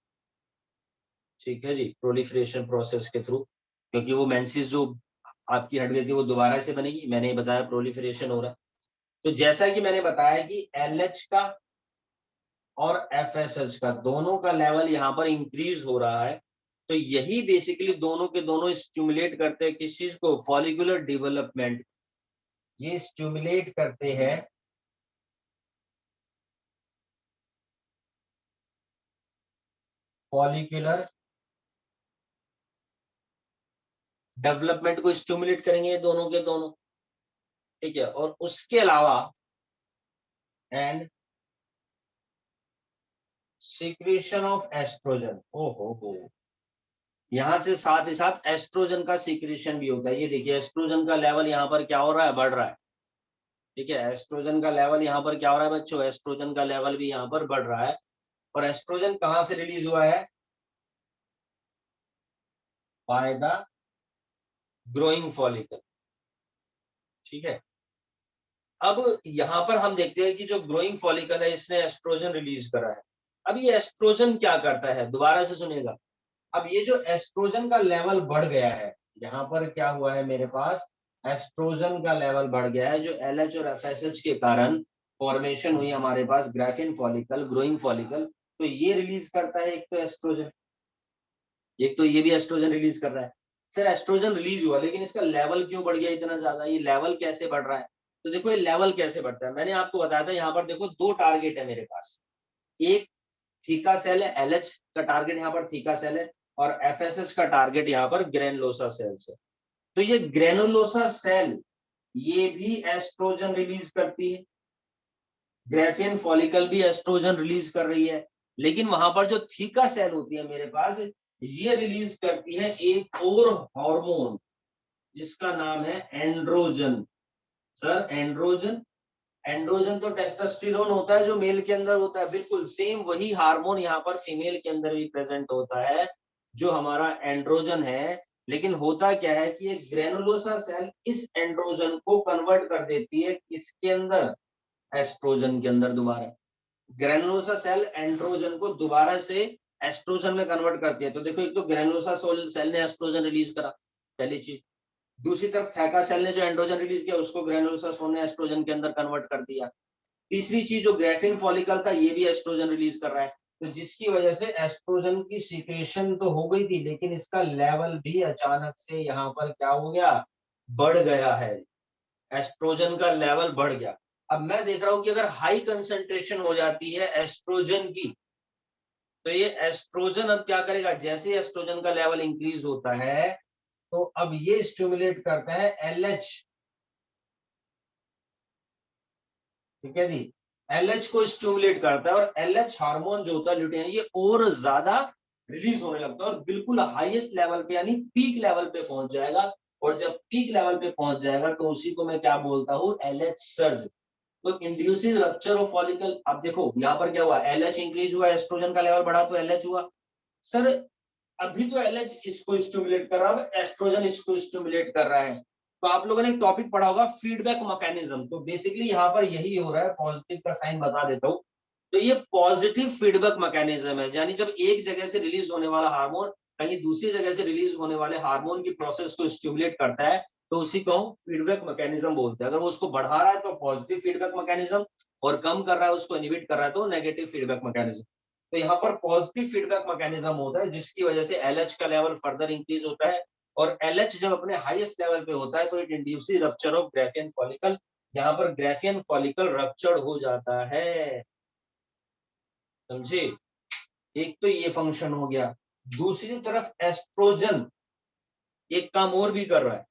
ठीक है जी, प्रोलिफरेशन प्रोसेस के थ्रू, क्योंकि वो मेंसिस जो आपकी हट गई थी वो दोबारा से बनेगी। मैंने ये बताया प्रोलिफरेशन हो रहा है। तो जैसा कि मैंने बताया कि एलएच का और एफएसएच का दोनों का लेवल यहाँ पर इंक्रीज हो रहा है। तो यही बेसिकली दोनों के दोनों स्टिमुलेट करते हैं किस चीज को? Follicular development. ये स्टिमुलेट करते हैं फॉलिकुलर डेवलपमेंट को, स्टिमुलेट करेंगे दोनों के दोनों, ठीक है। और उसके अलावा एंड सीक्रेशन ऑफ एस्ट्रोजन, हो यहाँ से साथ ही साथ एस्ट्रोजन का सीक्रेशन भी होता है। ये देखिए एस्ट्रोजन का लेवल यहाँ पर क्या हो रहा है? बढ़ रहा है, ठीक है। एस्ट्रोजन का लेवल यहाँ पर क्या हो रहा है बच्चों? एस्ट्रोजन का लेवल भी यहाँ पर बढ़ रहा है। और एस्ट्रोजन कहाँ से रिलीज हुआ है? बाय द ग्रोइंग फॉलिकल, ठीक है। अब यहाँ पर हम देखते हैं कि जो ग्रोइंग फॉलिकल है इसने एस्ट्रोजन रिलीज करा है। अब ये एस्ट्रोजन क्या करता है, दोबारा से सुनिएगा। अब ये जो एस्ट्रोजन का लेवल बढ़ गया है, यहाँ पर क्या हुआ है मेरे पास, एस्ट्रोजन का लेवल बढ़ गया है, जो LH और FSH के कारण फॉर्मेशन हुई हमारे पास ग्राफिन फॉलिकल, ग्रोइंग फॉलिकल, तो ये रिलीज करता है एक तो एस्ट्रोजन, एक तो ये भी एस्ट्रोजन रिलीज कर रहा है। सर एस्ट्रोजन रिलीज हुआ लेकिन इसका लेवल क्यों बढ़ गया इतना ज्यादा, ये लेवल कैसे बढ़ रहा है? तो देखो ये लेवल कैसे बढ़ता है, मैंने आपको बताया था, यहाँ पर देखो दो टारगेट है मेरे पास। एक थीका सेल है, LH का टारगेट यहाँ पर थीका सेल है, और FSH का टारगेट यहाँ पर ग्रेनुलोसा सेल्स है। तो ये ग्रेनुलोसा सेल ये भी एस्ट्रोजन रिलीज करती है, ग्राफियन फॉलिकल भी एस्ट्रोजन रिलीज कर रही है, लेकिन वहां पर जो थीका सेल होती है मेरे पास, ये रिलीज करती है एक और हार्मोन जिसका नाम है एंड्रोजन। सर एंड्रोजन, एंड्रोजन तो टेस्टोस्टेरोन होता है जो मेल के अंदर होता है, बिल्कुल सेम वही हार्मोन यहाँ पर फीमेल के अंदर भी प्रेजेंट होता है जो हमारा एंड्रोजन है। लेकिन होता क्या है कि ये ग्रेनुलोसा सेल इस एंड्रोजन को कन्वर्ट कर देती है किसके अंदर, एस्ट्रोजन के अंदर दोबारा। ग्रेनुलोसा सेल एंड्रोजन को दोबारा से एस्ट्रोजन में कन्वर्ट करती है। तो देखो एक तो ग्रेनुलोसा सेल ने एस्ट्रोजन रिलीज करा, पहली चीज। दूसरी तरफ थैका सेल ने जो एंड्रोजन रिलीज किया उसको ग्रेनुलोसा सेल ने एस्ट्रोजन के अंदर कन्वर्ट कर दिया। तीसरी चीज जो ग्राफिन फॉलिकल था ये भी एस्ट्रोजन रिलीज कर रहा है, तो जिसकी वजह से एस्ट्रोजन की सीक्रेशन तो हो गई थी लेकिन इसका लेवल भी अचानक से यहाँ पर क्या हो गया, बढ़ गया है, एस्ट्रोजन का लेवल बढ़ गया। अब मैं देख रहा हूं कि अगर हाई कंसंट्रेशन हो जाती है एस्ट्रोजन की, तो ये एस्ट्रोजन अब क्या करेगा, जैसे एस्ट्रोजन का लेवल इंक्रीज होता है तो अब ये स्टिमुलेट करता है LH, ठीक है जी, LH को स्टिमुलेट करता है, और LH हार्मोन जो होता है ल्यूटेन, ये और ज्यादा रिलीज होने लगता है और बिल्कुल हाईएस्ट लेवल पे यानी पीक लेवल पे पहुंच जाएगा। और जब पीक लेवल पे पहुंच जाएगा तो उसी को मैं क्या बोलता हूँ, LH सर्ज। तो इंड्यूसिस रप्चर ऑफ फॉलिकल। अब देखो यहाँ पर क्या हुआ, LH इंक्रीज हुआ, एस्ट्रोजन का लेवल बढ़ा तो LH हुआ। सर अभी तो LH इसको स्टिमुलेट कर रहा है, एस्ट्रोजन इसको स्टिमुलेट कर रहा है। तो आप लोगों ने एक टॉपिक पढ़ा होगा फीडबैक मैकेनिज्म, तो बेसिकली यहाँ पर यही हो रहा है, पॉजिटिव का साइन बता देता हूँ। तो ये पॉजिटिव फीडबैक मैकेनिज्म है, यानी जब एक जगह से रिलीज होने वाला हार्मोन कहीं दूसरी जगह से रिलीज होने वाले हार्मोन की प्रोसेस को स्टिमुलेट करता है, तो उसी को हम फीडबैक मैकेनिज्म बोलते हैं। अगर वो उसको बढ़ा रहा है तो पॉजिटिव फीडबैक मैकेनिज्म, और कम कर रहा है उसको इनहिबिट कर रहा है तो नेगेटिव फीडबैक मैकेनिज्म। तो यहाँ पर पॉजिटिव फीडबैक मैकेनिज्म होता है जिसकी वजह से LH का लेवल फर्दर इंक्रीज होता है, और LH जब अपने हाईएस्ट लेवल पे होता है तो it induces rupture of Graafian follicle, यहाँ पर ग्राफियन फॉलिकल रप्चर हो जाता है, समझे। एक तो ये फंक्शन हो गया। दूसरी तरफ एस्ट्रोजन एक काम और भी कर रहा है,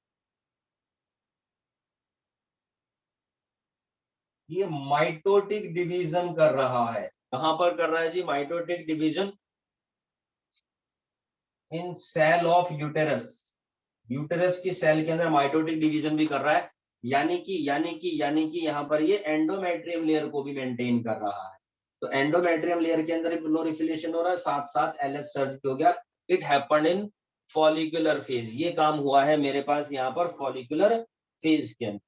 ये माइटोटिक डिवीजन कर रहा है। कहां पर कर रहा है जी mitotic division, in cell of uterus, uterus की सेल के अंदर माइटोटिक डिवीजन भी कर रहा है, यानी कि यहाँ पर ये एंडोमेट्रियम लेयर को भी मेंटेन कर रहा है। तो एंडोमेट्रियम लेयर के अंदर प्लोरिफिलेशन हो रहा है, साथ साथ LH सर्ज हो गया। It happened in follicular phase, ये काम हुआ है मेरे पास यहाँ पर फॉलिकुलर फेज के अंदर।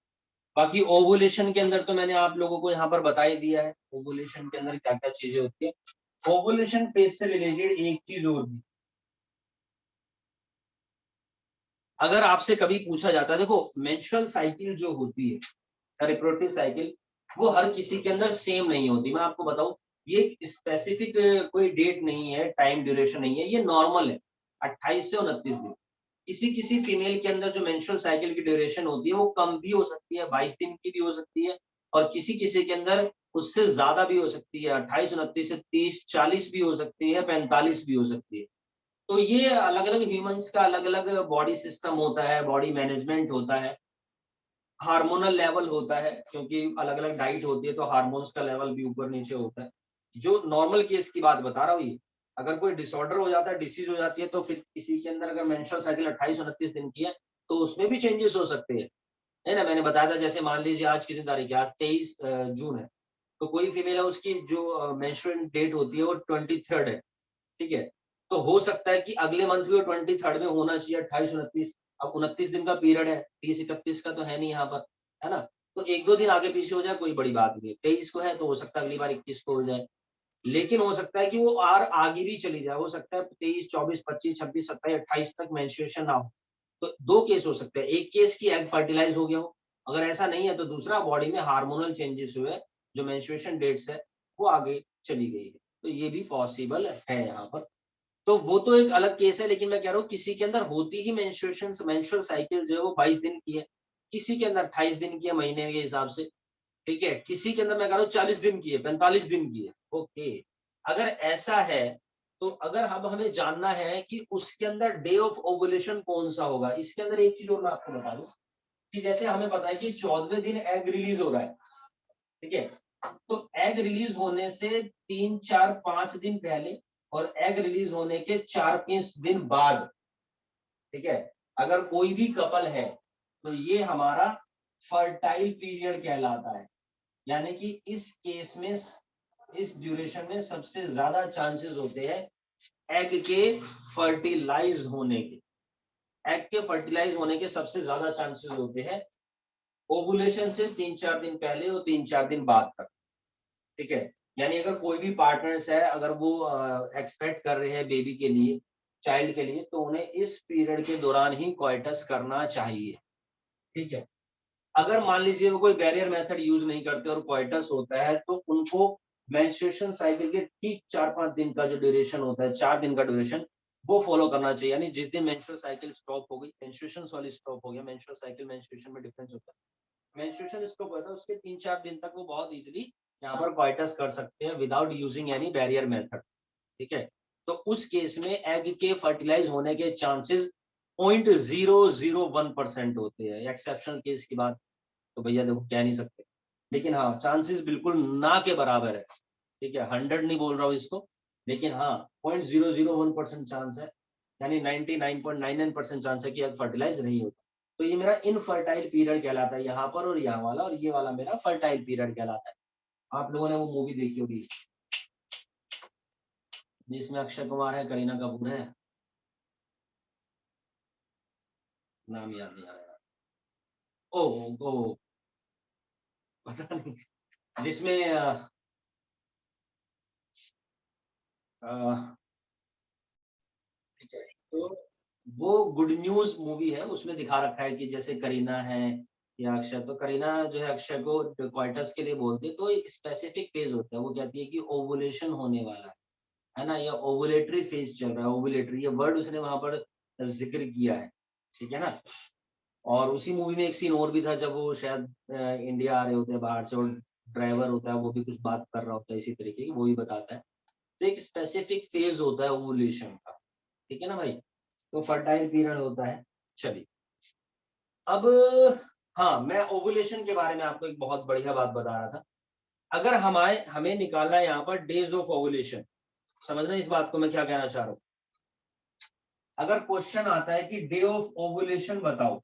बाकी ओवुलेशन के अंदर तो मैंने आप लोगों को यहाँ पर बता ही दिया है, ओवुलेशन के अंदर क्या क्या चीजें होती है। ओवुलेशन फेज से रिलेटेड एक चीज और भी, अगर आपसे कभी पूछा जाता है, देखो मेंस्ट्रुअल साइकिल जो होती है, रिप्रोडक्टिव साइकिल, वो हर किसी के अंदर सेम नहीं होती। मैं आपको बताऊं, ये स्पेसिफिक कोई डेट नहीं है, टाइम ड्यूरेशन नहीं है, ये नॉर्मल है 28 से 29 दिन। किसी किसी फीमेल के अंदर जो मेंस्ट्रुअल साइकिल की ड्यूरेशन होती है वो कम भी हो सकती है, 22 दिन की भी हो सकती है, और किसी किसी के अंदर उससे ज्यादा भी हो सकती है, 28 29 से 30 40 भी हो सकती है, 45 भी हो सकती है। तो ये अलग अलग ह्यूमंस का अलग अलग बॉडी सिस्टम होता है, बॉडी मैनेजमेंट होता है, हार्मोनल लेवल होता है, क्योंकि अलग अलग डाइट होती है तो हार्मोन्स का लेवल भी ऊपर नीचे होता है। जो नॉर्मल केस की बात बता रहा हूँ, ये अगर कोई डिसऑर्डर हो जाता है, डिसीज हो जाती है, तो फिर किसी के अंदर अगर मेंस्ट्रुअल साइकिल 28-29 दिन की है तो उसमें भी चेंजेस हो सकते हैं, है ना। मैंने बताया था, जैसे मान लीजिए आज कितनी तारीख है, आज 23 जून है, तो कोई फीमेल है उसकी जो मेंस्ट्रुअल डेट होती है वो 23 है, ठीक है। तो हो सकता है कि अगले मंथ भी वो 23 में होना चाहिए, 28-29, अब 29 दिन का पीरियड है, 30-31 का तो है नहीं यहाँ पर, है ना? तो 1-2 दिन आगे पीछे हो जाए कोई बड़ी बात नहीं है। 23 को है तो हो सकता है अगली बार 21 को हो जाए। लेकिन हो सकता है कि वो और आगे भी चली जाए, हो सकता है 23, 24, 25, 26, 27, 28 तक मेंस्ट्रुएशन ना हो। तो 2 केस हो सकते हैं, एक केस कि एग फर्टिलाइज़ हो गया हो, अगर ऐसा नहीं है तो दूसरा बॉडी में हार्मोनल चेंजेस हुए, जो मेंस्ट्रुएशन डेट्स है, वो आगे चली गई है। तो ये भी पॉसिबल है यहाँ पर। तो वो तो एक अलग केस है, लेकिन मैं कह रहा हूँ किसी के अंदर होती ही मेंस्ट्रुअल साइकिल जो है वो 22 दिन की है, किसी के अंदर 28 दिन की है महीने के हिसाब से, ठीक है? किसी के अंदर मैं कह रहा हूँ 40 दिन की है, 45 दिन की है, ओके। अगर ऐसा है, तो अगर अब हमें जानना है कि उसके अंदर डे ऑफ ओवुलेशन कौन-सा होगा, इसके अंदर एक चीज़ और मैं आपको बता दूँ, कि जैसे हमें पता है कि 14वें दिन एग रिलीज़ हो रहा है, ठीक है? तो एग रिलीज़ होने से 3, 4, 5 दिन पहले और एग रिलीज़ होने के 4-5 दिन बाद, ठीक है? अगर कोई भी कपल है, तो ये हमारा फर्टाइल पीरियड कहलाता है। यानी कि इस केस में इस ड्यूरेशन में सबसे ज्यादा चांसेस होते हैं एग के फर्टिलाइज होने के। एग के फर्टिलाइज होने के सबसे ज्यादा चांसेस होते हैं ओवुलेशन से 3-4 दिन पहले और 3-4 दिन बाद तक, ठीक है? यानी अगर कोई भी पार्टनर्स है, अगर वो एक्सपेक्ट कर रहे हैं बेबी के लिए, चाइल्ड के लिए, तो उन्हें इस पीरियड के दौरान ही कोइटस करना चाहिए, ठीक है? अगर मान लीजिए वो कोई बैरियर मेथड यूज नहीं करते और कोइटस होता है, तो उनको मेंस्ट्रुएशन साइकिल के ठीक 4-5 दिन का जो ड्यूरेशन होता है, 4 दिन का ड्यूरेशन, वो फॉलो करना चाहिए। यानी जिस दिन मेंस्ट्रुअल साइकिल स्टॉप हो गई, मेंस्ट्रुएशन सॉरी स्टॉप हो गया, मेंस्ट्रुअल साइकिल मेंस्ट्रुएशन में डिफरेंस होता है। मेंस्ट्रुएशन स्टॉप होता है उसके 3-4 दिन तक वो बहुत इजीली यहाँ पर कोइटस कर सकते हैं without using any barrier method, ठीक है? तो उस केस में एग के फर्टिलाइज होने के चांसेस 0.001% होते हैं। एक्सेप्शनल केस की बात तो भैया देखो कह नहीं सकते, लेकिन हाँ चांसेस बिल्कुल ना के बराबर है, ठीक है? 100 नहीं बोल रहा हूँ इसको, लेकिन हाँ 0.001% चांस है, यानी 99.99% चांस है कि एग फर्टिलाइज नहीं होता। तो ये मेरा इनफर्टाइल पीरियड कहलाता है यहाँ पर, और यहाँ वाला, और ये वाला मेरा फर्टाइल पीरियड कहलाता है। आप लोगों ने वो मूवी देखी होगी जिसमें अक्षय कुमार है, करीना कपूर है, नाम याद नहीं आ रहा। ओ ओ पता नहीं, जिसमें अ, ठीक है, तो वो गुड न्यूज़ मूवी है, उसमें दिखा रखा है कि जैसे करीना है या अक्षय, तो करीना जो है अक्षय को क्वार्टर्स के लिए बोलती है, तो एक स्पेसिफिक फेज़ होता है, वो कहती है कि ओवुलेशन होने वाला है ना? या ओवुलेटरी फेज़ चल रहा है, ओवुलेटरी ये वर्ड उसने वहाँ पर ज़िक्र किया है, ठीक है ना? और उसी मूवी में एक सीन और भी था जब वो शायद इंडिया आ रहे होते हैं बाहर से, और ड्राइवर होता है वो भी कुछ बात कर रहा होता है इसी तरीके की, वो भी बताता है। तो एक स्पेसिफिक फेज़ होता है ओवुलेशन का, ठीक है ना भाई? तो फर्टाइल पीरियड होता है। चलिए, अब हाँ, मैं ओवुलेशन के बारे में आपको एक बहुत बढ़िया बात बता रहा था। अगर हमें निकालना है यहाँ पर डेज़ ऑफ ओवुलेशन, समझ रहे हैं इस बात को मैं क्या कहना चाह रहा हूँ? अगर क्वेश्चन आता है कि डे ऑफ ओवुलेशन बताओ,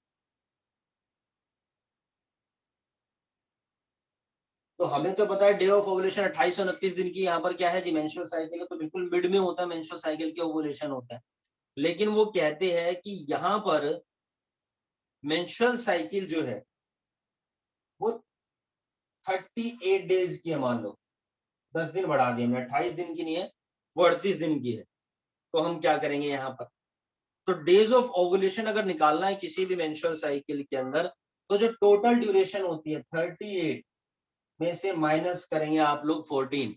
तो हमें तो पता है डे ऑफ ओवुलेशन 28 से 29 दिन की यहाँ पर क्या है जी, मेंस्ट्रुअल साइकिल है, तो बिल्कुल मिड में होता है मेंस्ट्रुअल साइकिल के ओवुलेशन होता है। लेकिन वो कहते हैं कि यहाँ पर मेंस्ट्रुअल साइकिल जो है वो 38 डेज की है, मान लो 10 दिन बढ़ा दिए हमने, 28 दिन की नहीं है, वो 38 दिन की है। तो हम क्या करेंगे यहाँ पर, तो डेज ऑफ ओवुलेशन अगर निकालना है किसी भी मेंस्ट्रुअल साइकिल के अंदर, तो जो टोटल ड्यूरेशन होती है 38 में से माइनस करेंगे आप लोग 14,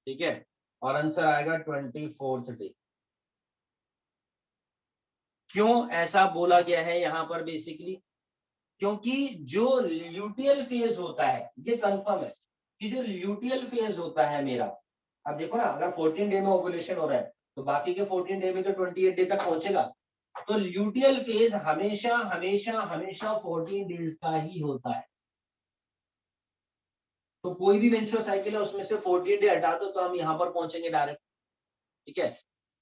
ठीक है? और आंसर आएगा 24th डे। क्यों ऐसा बोला गया है यहाँ पर बेसिकली? क्योंकि जो ल्यूटियल फेज होता है, ये कंफर्म है कि जो ल्यूटियल फेज होता है मेरा, अब देखो ना, अगर 14 डे में ओवुलेशन हो रहा है तो बाकी के 14 डे में तो 28 डे तक पहुंचेगा। तो ल्यूटियल फेज हमेशा हमेशा हमेशा 14 डेज का ही होता है। तो कोई भी मेंस्ट्रुअल साइकिल है उसमें से 14 डे हटा दो तो हम यहाँ पर पहुंचेंगे डायरेक्ट, ठीक है?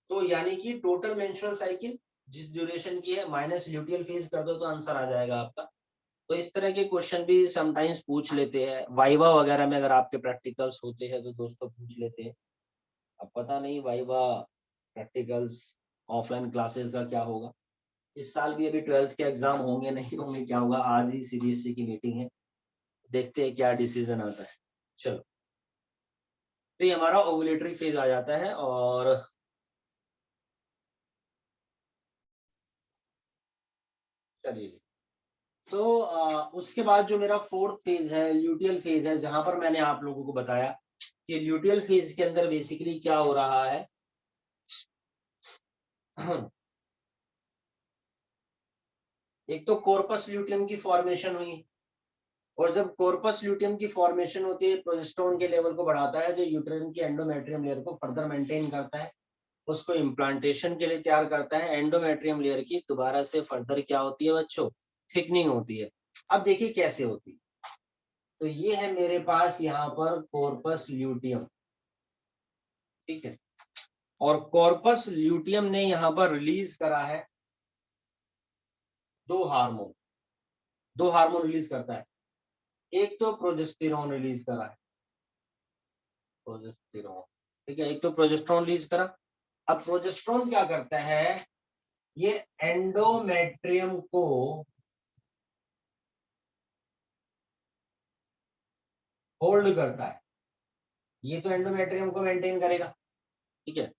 तो यानी कि टोटल मेंस्ट्रुअल साइकिल जिस ड्यूरेशन की है माइनस ल्यूटियल फेज कर दो तो आंसर आ जाएगा आपका। तो इस तरह के क्वेश्चन भी समटाइम्स पूछ लेते हैं वाइवा वगैरह में, अगर आपके प्रैक्टिकल्स होते हैं तो दोस्तों पूछ लेते हैं। अब पता नहीं वाइवा प्रैक्टिकल्स ऑफलाइन क्लासेस का क्या होगा, इस साल भी अभी 12th के एग्जाम होंगे नहीं होंगे, क्या होगा, आज ही सीबीएसई की मीटिंग है, देखते हैं क्या डिसीजन आता है। चलो, तो ये हमारा ओवुलेटरी फेज आ जाता है। और चलिए, तो उसके बाद जो मेरा फोर्थ फेज है, ल्यूटियल फेज है, जहां पर मैंने आप लोगों को बताया कि ल्यूटियल फेज के अंदर बेसिकली क्या हो रहा है। एक तो कॉर्पस ल्यूटियम की फॉर्मेशन हुई, और जब कॉर्पस ल्यूटियम की फॉर्मेशन होती है, प्रोजेस्टेरोन के लेवल को बढ़ाता है, जो यूट्राइन की एंडोमेट्रियम लेयर को फर्दर मेंटेन करता है, उसको इम्प्लांटेशन के लिए तैयार करता है। एंडोमेट्रियम लेयर की दोबारा से फर्दर क्या होती है बच्चों, थिकनिंग होती है। अब देखिए कैसे होती है। तो ये है मेरे पास यहाँ पर कॉर्पस ल्यूटियम, ठीक है, और कॉर्पस ल्यूटियम ने यहाँ पर रिलीज करा है दो हार्मोन। दो हार्मोन रिलीज करता है, एक तो प्रोजेस्टेरोन रिलीज करा है, प्रोजेस्टेरोन, ठीक है, एक तो प्रोजेस्टेरोन रिलीज करा। अब प्रोजेस्टेरोन क्या करता है, ये एंडोमेट्रियम को होल्ड करता है, ये तो एंडोमेट्रियम को मेंटेन करेगा, ठीक है।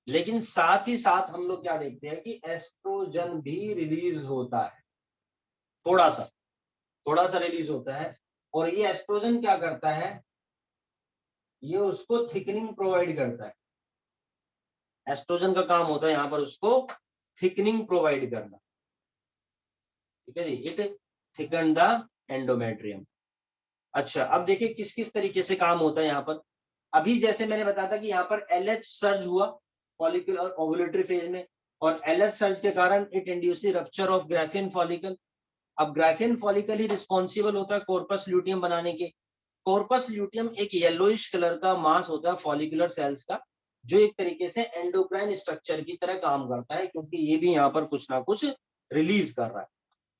लेकिन साथ ही साथ हम लोग क्या देखते हैं कि एस्ट्रोजन भी रिलीज होता है, थोड़ा सा, थोड़ा सा रिलीज होता है। और ये एस्ट्रोजन क्या करता है, ये उसको थिकनिंग प्रोवाइड करता है। एस्ट्रोजन का काम होता है यहाँ पर उसको थिकनिंग प्रोवाइड करना, ठीक है जी, इट थिकन द एंडोमेट्रियम। अच्छा, अब देखिए किस किस तरीके से काम होता है यहाँ पर। अभी जैसे मैंने बताया था कि यहाँ पर एलएच सर्ज हुआ फॉलिकल और ओवुलेटरी फेज में, और एलएच सर्ज के कारण it induce rupture of Graafian follicle. अब ग्राफियन फॉलिकल ही रिस्पॉन्सिबल होता है कॉर्पस ल्यूटियम बनाने के। कॉर्पस ल्यूटियम एक येलोइश कलर का मास होता है फॉलिकुलर सेल्स का, जो एक तरीके से एंडोक्राइन स्ट्रक्चर की तरह काम करता है, क्योंकि ये भी यहाँ पर कुछ ना कुछ रिलीज कर रहा है।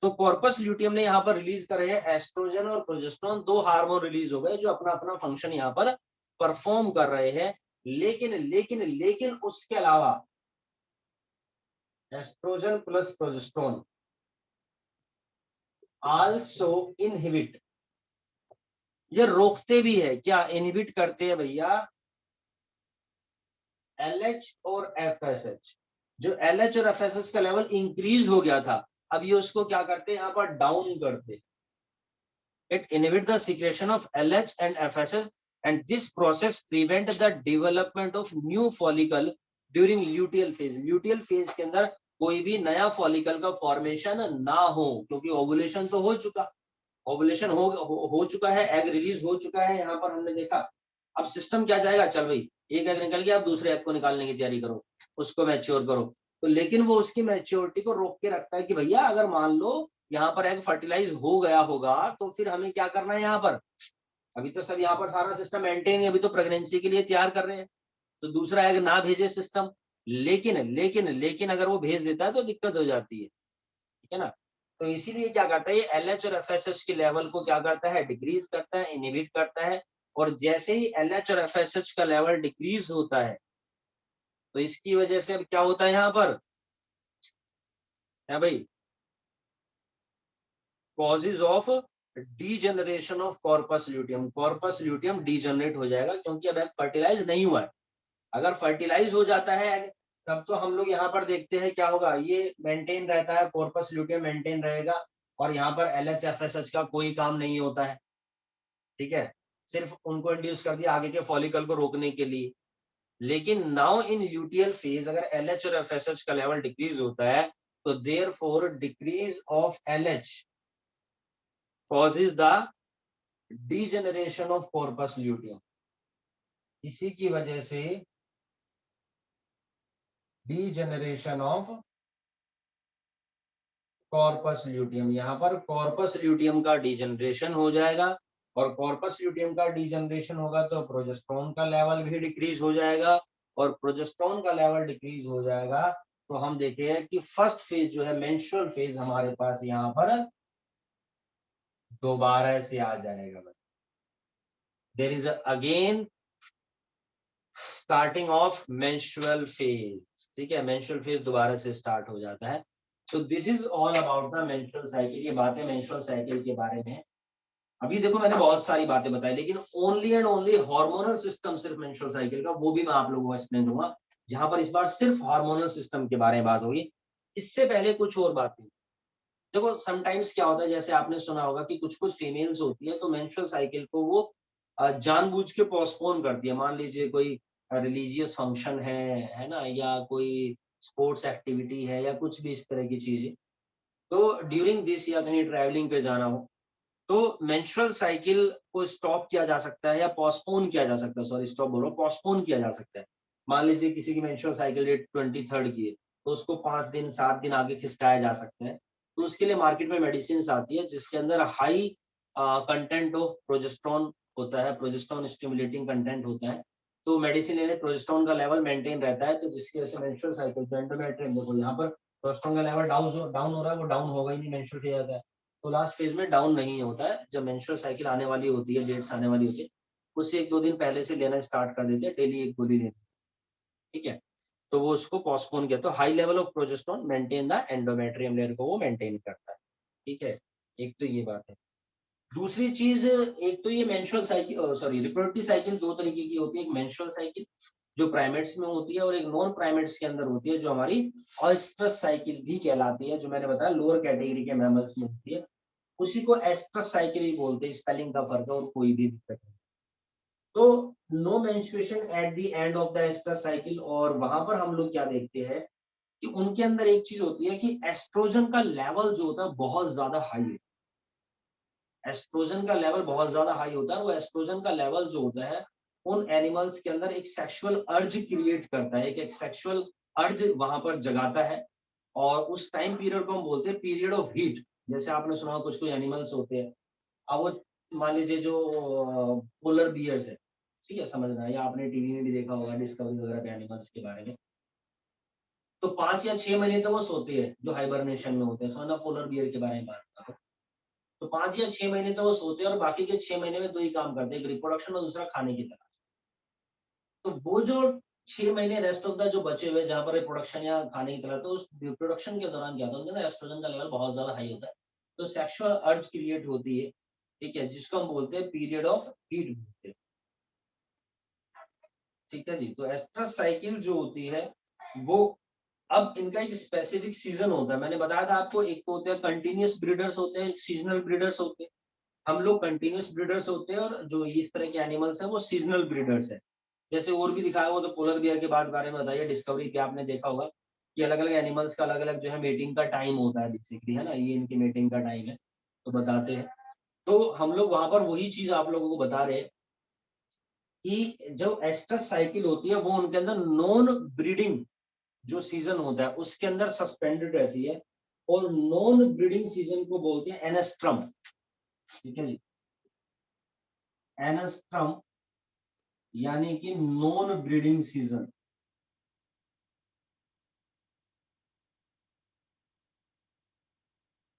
तो कॉर्पस ल्यूटियम ने यहाँ पर रिलीज करे हैं एस्ट्रोजन और प्रोजेस्टेरोन, दो हार्मोन रिलीज हो गए जो अपना अपना फंक्शन यहाँ पर परफॉर्म कर रहे हैं। लेकिन लेकिन लेकिन उसके अलावा oestrogen plus progesterone also inhibit, ये रोकते भी है, क्या इनहिबिट करते हैं भैया, LH और FSH। जो LH और FSH का लेवल इंक्रीज हो गया था, अब ये उसको क्या करते हैं यहाँ पर डाउन करते। It inhibit the secretion of LH and FSH, and this process prevent the development of new follicle during luteal phase। luteal phase के अंदर कोई भी नया फॉलिकल का फॉर्मेशन ना हो, क्योंकि ओवुलेशन तो हो चुका, ओवुलेशन हो चुका है, एग रिलीज हो चुका है, यहाँ पर हमने देखा। अब सिस्टम क्या चाहेगा, चल भाई एक एग निकल गया, अब दूसरे एग को निकालने की तैयारी करो, उसको मैच्योर करो। तो लेकिन वो उसकी मैच्योरिटी को रोक के रखता है कि भैया अगर मान लो यहाँ पर एग फर्टिलाइज हो गया होगा तो फिर हमें क्या करना है यहाँ पर, अभी तो सब यहाँ पर सारा सिस्टम मेंटेन है, अभी तो प्रेगनेंसी के लिए तैयार कर रहे हैं, तो दूसरा एग ना भेजे सिस्टम। लेकिन लेकिन लेकिन अगर वो भेज देता है तो दिक्कत हो जाती है, ठीक है ना। तो इसीलिए क्या करता है, ये LH और FSH के लेवल को क्या करता है, डिक्रीज करता है, इनहिबिट करता है। और जैसे ही LH और FSH का लेवल डिक्रीज होता है, तो इसकी वजह से अब क्या होता है यहाँ पर, है भाई, causes of degeneration of corpus luteum. Corpus luteum degenerate हो जाएगा, क्योंकि अब फर्टिलाइज नहीं हुआ है। अगर फर्टिलाइज हो जाता है तब तो हम लोग यहाँ पर देखते हैं क्या होगा, ये मेंटेन रहता है, कॉर्पस ल्यूटियम मेंटेन रहेगा, और यहाँ पर LH FSH का कोई काम नहीं होता है, ठीक है, सिर्फ उनको इंड्यूस कर दिया आगे के फॉलिकल को रोकने के लिए। लेकिन नाउ इन ल्यूटियल फेज अगर LH और FSH का लेवल डिक्रीज होता है, तो therefore decrease of LH causes the degeneration of corpus luteum। इसी की वजह से डीजेनरेशन ऑफ कॉर्पस ल्यूटियम, यहाँ पर कॉर्पस ल्यूटियम का डीजेनरेशन हो जाएगा, और कॉर्पस ल्यूटियम का डीजेनरेशन होगा तो प्रोजेस्टेरोन का लेवल भी डिक्रीज हो जाएगा, और प्रोजेस्टेरोन का लेवल डिक्रीज हो जाएगा तो हम देखे कि फर्स्ट फेज जो है मेंस्ट्रुअल फेज हमारे पास यहाँ पर दोबारा से आ जाएगा। There is again starting of menstrual phase, ठीक है, मेंस्ट्रुअल फेज दोबारा से स्टार्ट हो जाता है। So this is all about the menstrual cycle. ये बातें menstrual cycle के बारे में है। अभी देखो मैंने बहुत सारी बातें बताई, लेकिन only and only hormonal system सिर्फ मेंस्ट्रुअल साइकिल का, वो भी मैं आप लोगों को एक्सप्लेन दूंगा, जहां पर इस बार सिर्फ हार्मोनल सिस्टम के बारे में बात होगी। इससे पहले कुछ और बातें देखो, समटाइम्स क्या होता है, जैसे आपने सुना होगा कि कुछ कुछ फीमेल्स होती है तो मेंस्ट्रुअल साइकिल को वो जानबूझ के पोस्टपोन करती है। मान लीजिए कोई रिलीजियस फंक्शन है ना, या कोई स्पोर्ट्स एक्टिविटी है या कुछ भी इस तरह की चीजें, तो ड्यूरिंग दिस या कहीं ट्रैवलिंग पे जाना हो तो मेंस्ट्रुअल साइकिल को स्टॉप किया जा सकता है या पोस्टपोन किया जा सकता है, सॉरी स्टॉप बोलो, पोस्टपोन किया जा सकता है। मान लीजिए किसी की मेंस्ट्रुअल साइकिल डेट 23rd की है, तो उसको 5 दिन 7 दिन आगे खिसकाया जा सकता है। तो उसके लिए मार्केट में मेडिसिन आती है जिसके अंदर हाई कंटेंट ऑफ प्रोजेस्टेरोन होता है, प्रोजेस्टेरोन स्टिमुलेटिंग कंटेंट होता है। तो मेडिसिन लेने प्रोजेस्टेरोन का लेवल मेंटेन रहता है, तो जिसकी वजह से मेंस्ट्रुअल साइकिल जो एंडोमेट्रियम, देखो यहाँ पर प्रोजेस्टेरोन का लेवल डाउन हो रहा है, वो डाउन होगा ही नहीं, मेंस्ट्रुअल किया जाता है तो लास्ट फेज में डाउन नहीं होता है। जब मेंस्ट्रुअल साइकिल आने वाली होती है, डेट्स आने वाली होती है, उससे 1-2 दिन पहले से लेना स्टार्ट कर देते हैं, डेली एक गोली लेनी, ठीक है। तो वो उसको पोस्टपोन किया, तो high level of progesterone maintain the endometrium layer को वो मेंटेन करता है, ठीक है। एक तो ये बात है। दूसरी चीज, एक तो ये menstrual cycle, sorry reproductive cycle दो तरीके की होती है, एक मेंस्ट्रुअल साइकिल जो प्राइमेट्स में होती है और एक नॉन प्राइमेट्स के अंदर होती है जो हमारी ऑयस्ट्रस साइकिल भी कहलाती है, जो मैंने बताया लोअर कैटेगरी के मैमल्स में होती है, उसी को एस्ट्रस साइकिल ही बोलते हैं। स्पेलिंग का फर्क है और कोई भी दिक्कत नहीं। तो no menstruation at the end of the oestrus cycle, और वहां पर हम लोग क्या देखते हैं कि उनके अंदर एक चीज होती है कि एस्ट्रोजन का लेवल जो होता है बहुत ज्यादा हाई है। एस्ट्रोजन का लेवल बहुत ज्यादा हाई होता है। वो एस्ट्रोजन का लेवल जो होता है उन एनिमल्स के अंदर एक सेक्सुअल अर्ज क्रिएट करता है, एक सेक्सुअल अर्ज वहां पर जगाता है, और उस टाइम पीरियड को हम बोलते हैं पीरियड ऑफ हीट। जैसे आपने सुना कुछ कोई एनिमल्स होते हैं, अब वो मान लीजिए जो पोलर बियर्स है, ठीक है, समझना, या आपने टीवी में भी देखा होगा डिस्कवरी वगैरह पे एनिमल्स के बारे में, तो 5 या 6 महीने तो वो सोते हैं जो हाइबरनेशन में होते हैं। समझना, पोलर बियर के बारे में बात कर रहा हूं। तो 5 या 6 महीने तो वो सोते हैं और बाकी के 6 महीने में 2 ही काम करते हैं, एक रिप्रोडक्शन और दूसरा खाने की तलाश। तो वो जो 6 महीने रेस्ट ऑफ द जो बचे हुए जहाँ पर रिप्रोडक्शन या खाने की तलाश, तो उस रिप्रोडक्शन के दौरान क्या होता है, उनके अंदर एस्ट्रोजन का लेवल बहुत ज्यादा हाई होता है, तो सेक्सुअल अर्ज क्रिएट होती है, ठीक है, जिसको हम बोलते हैं पीरियड ऑफ हीट बोलते हैं, ठीक है जी। तो एस्ट्रस साइकिल जो होती है वो, अब इनका एक स्पेसिफिक सीजन होता है। मैंने बताया था आपको, एक तो होते हैं कंटिन्यूअस ब्रीडर्स होते हैं, सीजनल ब्रीडर्स होते हैं। हम लोग कंटिन्यूअस ब्रीडर्स होते हैं और जो इस तरह के एनिमल्स हैं वो सीजनल ब्रीडर्स है। जैसे और भी दिखाया हुआ, तो पोलर बियर के बाद बारे में बताइए, डिस्कवरी पे आपने देखा होगा कि अलग अलग एनिमल्स का अलग अलग जो है मेटिंग का टाइम होता है, बेसिकली, है ना, ये इनकी मेटिंग का टाइम है, तो बताते हैं। तो हम लोग वहां पर वही चीज आप लोगों को बता रहे हैं कि जो एस्ट्रस साइकिल होती है वो उनके अंदर नॉन ब्रीडिंग जो सीजन होता है उसके अंदर सस्पेंडेड रहती है, और नॉन ब्रीडिंग सीजन को बोलते हैं एनेस्ट्रम, ठीक है जी। एनेस्ट्रम यानी कि नॉन ब्रीडिंग सीजन,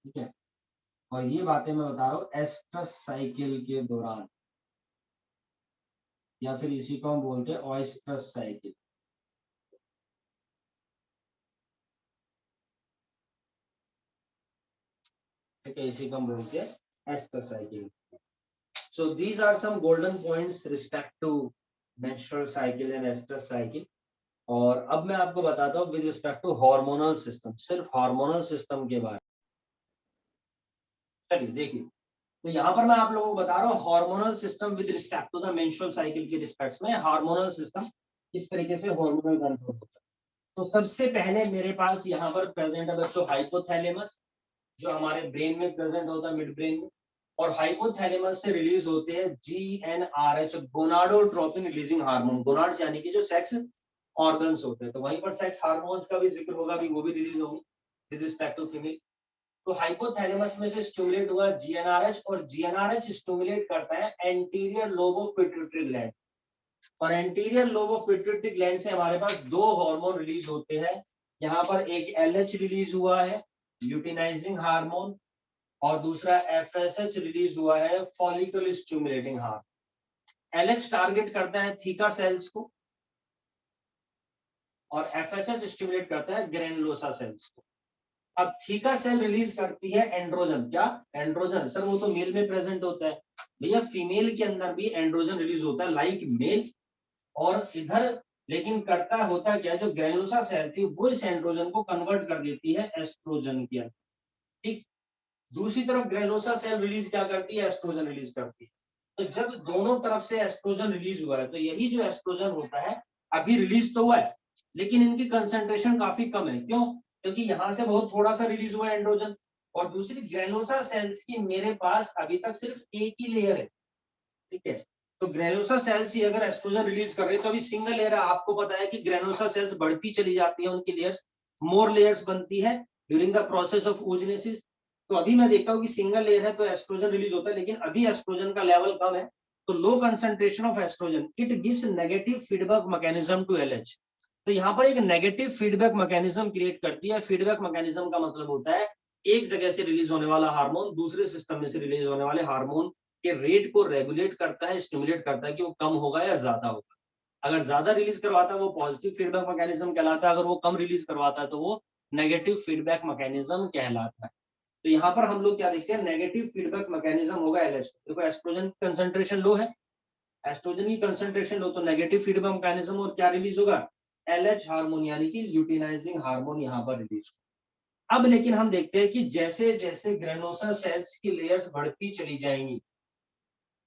ठीक है। और ये बातें मैं बता रहा हूँ एस्ट्रस साइकिल के दौरान, या फिर इसी को हम बोलते हैं ऑयस्ट्रस साइकिल, ठीक है, इसी को हम बोलते हैं oestrus cycle. So these are some golden points respect to menstrual cycle and oestrus cycle. और अब मैं आपको बताता हूँ with respect to hormonal system, सिर्फ हार्मोनल सिस्टम के बारे में। चलिए देखिए, तो यहाँ पर मैं आप लोगों को बता रहा हूँ hormonal system with respect to the menstrual cycle के रिस्पेक्ट में हार्मोनल सिस्टम किस तरीके से हार्मोनल कंट्रोल होता है। तो सबसे पहले मेरे पास यहाँ पर प्रेजेंट है बच्चों हाइपोथैलेमस, जो हमारे ब्रेन में प्रेजेंट होता है, मिड ब्रेन में। और हाइपोथैलेमस से रिलीज होते हैं GnRH, gonadotropin releasing hormone. Gonads यानी कि जो सेक्स ऑर्गन्स होते हैं, तो वहीं पर सेक्स हार्मोन्स का भी जिक्र होगा, भी वो भी रिलीज होंगे विद रिस्पेक्ट टू फीमेल। तो हाइपोथैलेमस में से स्टिमुलेट हुआ GnRH, और GnRH स्टिमुलेट करता है anterior lobe of pituitary gland. और anterior lobe of pituitary gland से हमारे पास 2 हार्मोन रिलीज होते हैं। यहाँ पर एक LH रिलीज हुआ है, ल्यूटिनाइजिंग हार्मोन, और दूसरा FSH रिलीज हुआ है, follicle stimulating hormone. LH target करता है थीका सेल्स को, और FSH स्टिमुलेट करता है ग्रेनुलोसा सेल्स को। अब थीका सेल रिलीज करती है एंड्रोजन। क्या? एंड्रोजन। सर वो तो मेल में प्रेजेंट होता है। भैया फीमेल के अंदर भी एंड्रोजन रिलीज होता है लाइक मेल, और इधर लेकिन करता होता क्या, जो ग्रेनुलोसा सेल थी वो इस एंड्रोजन को कन्वर्ट कर देती है एस्ट्रोजन के अंदर। ठीक। दूसरी तरफ ग्रेनुलोसा सेल रिलीज क्या करती है? एस्ट्रोजन रिलीज करती है। तो जब दोनों तरफ से एस्ट्रोजन रिलीज हुआ है, तो यही जो एस्ट्रोजन होता है अभी रिलीज तो हुआ है, लेकिन इनकी कंसंट्रेशन काफी कम है। क्यों? क्योंकि यहाँ से बहुत थोड़ा सा रिलीज हुआ है एंड्रोजन, और दूसरी ग्रेनुलोसा सेल्स की मेरे पास अभी तक सिर्फ एक ही लेयर है। ठीक है, तो ग्रेनुलोसा सेल्स ही अगर एस्ट्रोजन रिलीज कर रही है तो अभी सिंगल लेयर है। आपको पता है कि ग्रेनुलोसा सेल्स बढ़ती चली जाती है, उनकी लेयर्स, मोर लेयर्स बनती है during the process of oogenesis। तो अभी मैं देखता हूँ कि सिंगल लेयर है तो एस्ट्रोजन रिलीज होता है, लेकिन अभी एस्ट्रोजन का लेवल कम है। तो low concentration of oestrogen it gives negative feedback mechanism to LH. तो यहाँ पर एक नेगेटिव फीडबैक मैकेनिज्म क्रिएट करती है। फीडबैक मैकेनिज्म का मतलब होता है एक जगह से रिलीज होने वाला हार्मोन दूसरे सिस्टम में से रिलीज होने वाले हार्मोन के रेट को रेगुलेट करता है, स्टिमुलेट करता है कि वो कम होगा या ज्यादा होगा। अगर ज्यादा रिलीज करवाता है वो पॉजिटिव फीडबैक मैकेनिज्म कहलाता है, अगर वो कम रिलीज करवाता है तो वो नेगेटिव फीडबैक मैकेनिज्म कहलाता है। तो यहाँ पर हम लोग क्या देखते हैं, नेगेटिव फीडबैक मैकेनिज्म होगा एलएच। देखो एस्ट्रोजन की कंसंट्रेशन लो है, एस्ट्रोजन की कंसंट्रेशन लो, तो नेगेटिव फीडबैक मैकेनिज्म और क्या रिलीज होगा? एलएच हार्मोन, यानी कि ल्यूटिनाइजिंग हार्मोन यहाँ पर रिलीज। अब लेकिन हम देखते हैं कि जैसे जैसे ग्रेनुलोसा सेल्स की लेयर्स बढ़ती चली जाएंगी,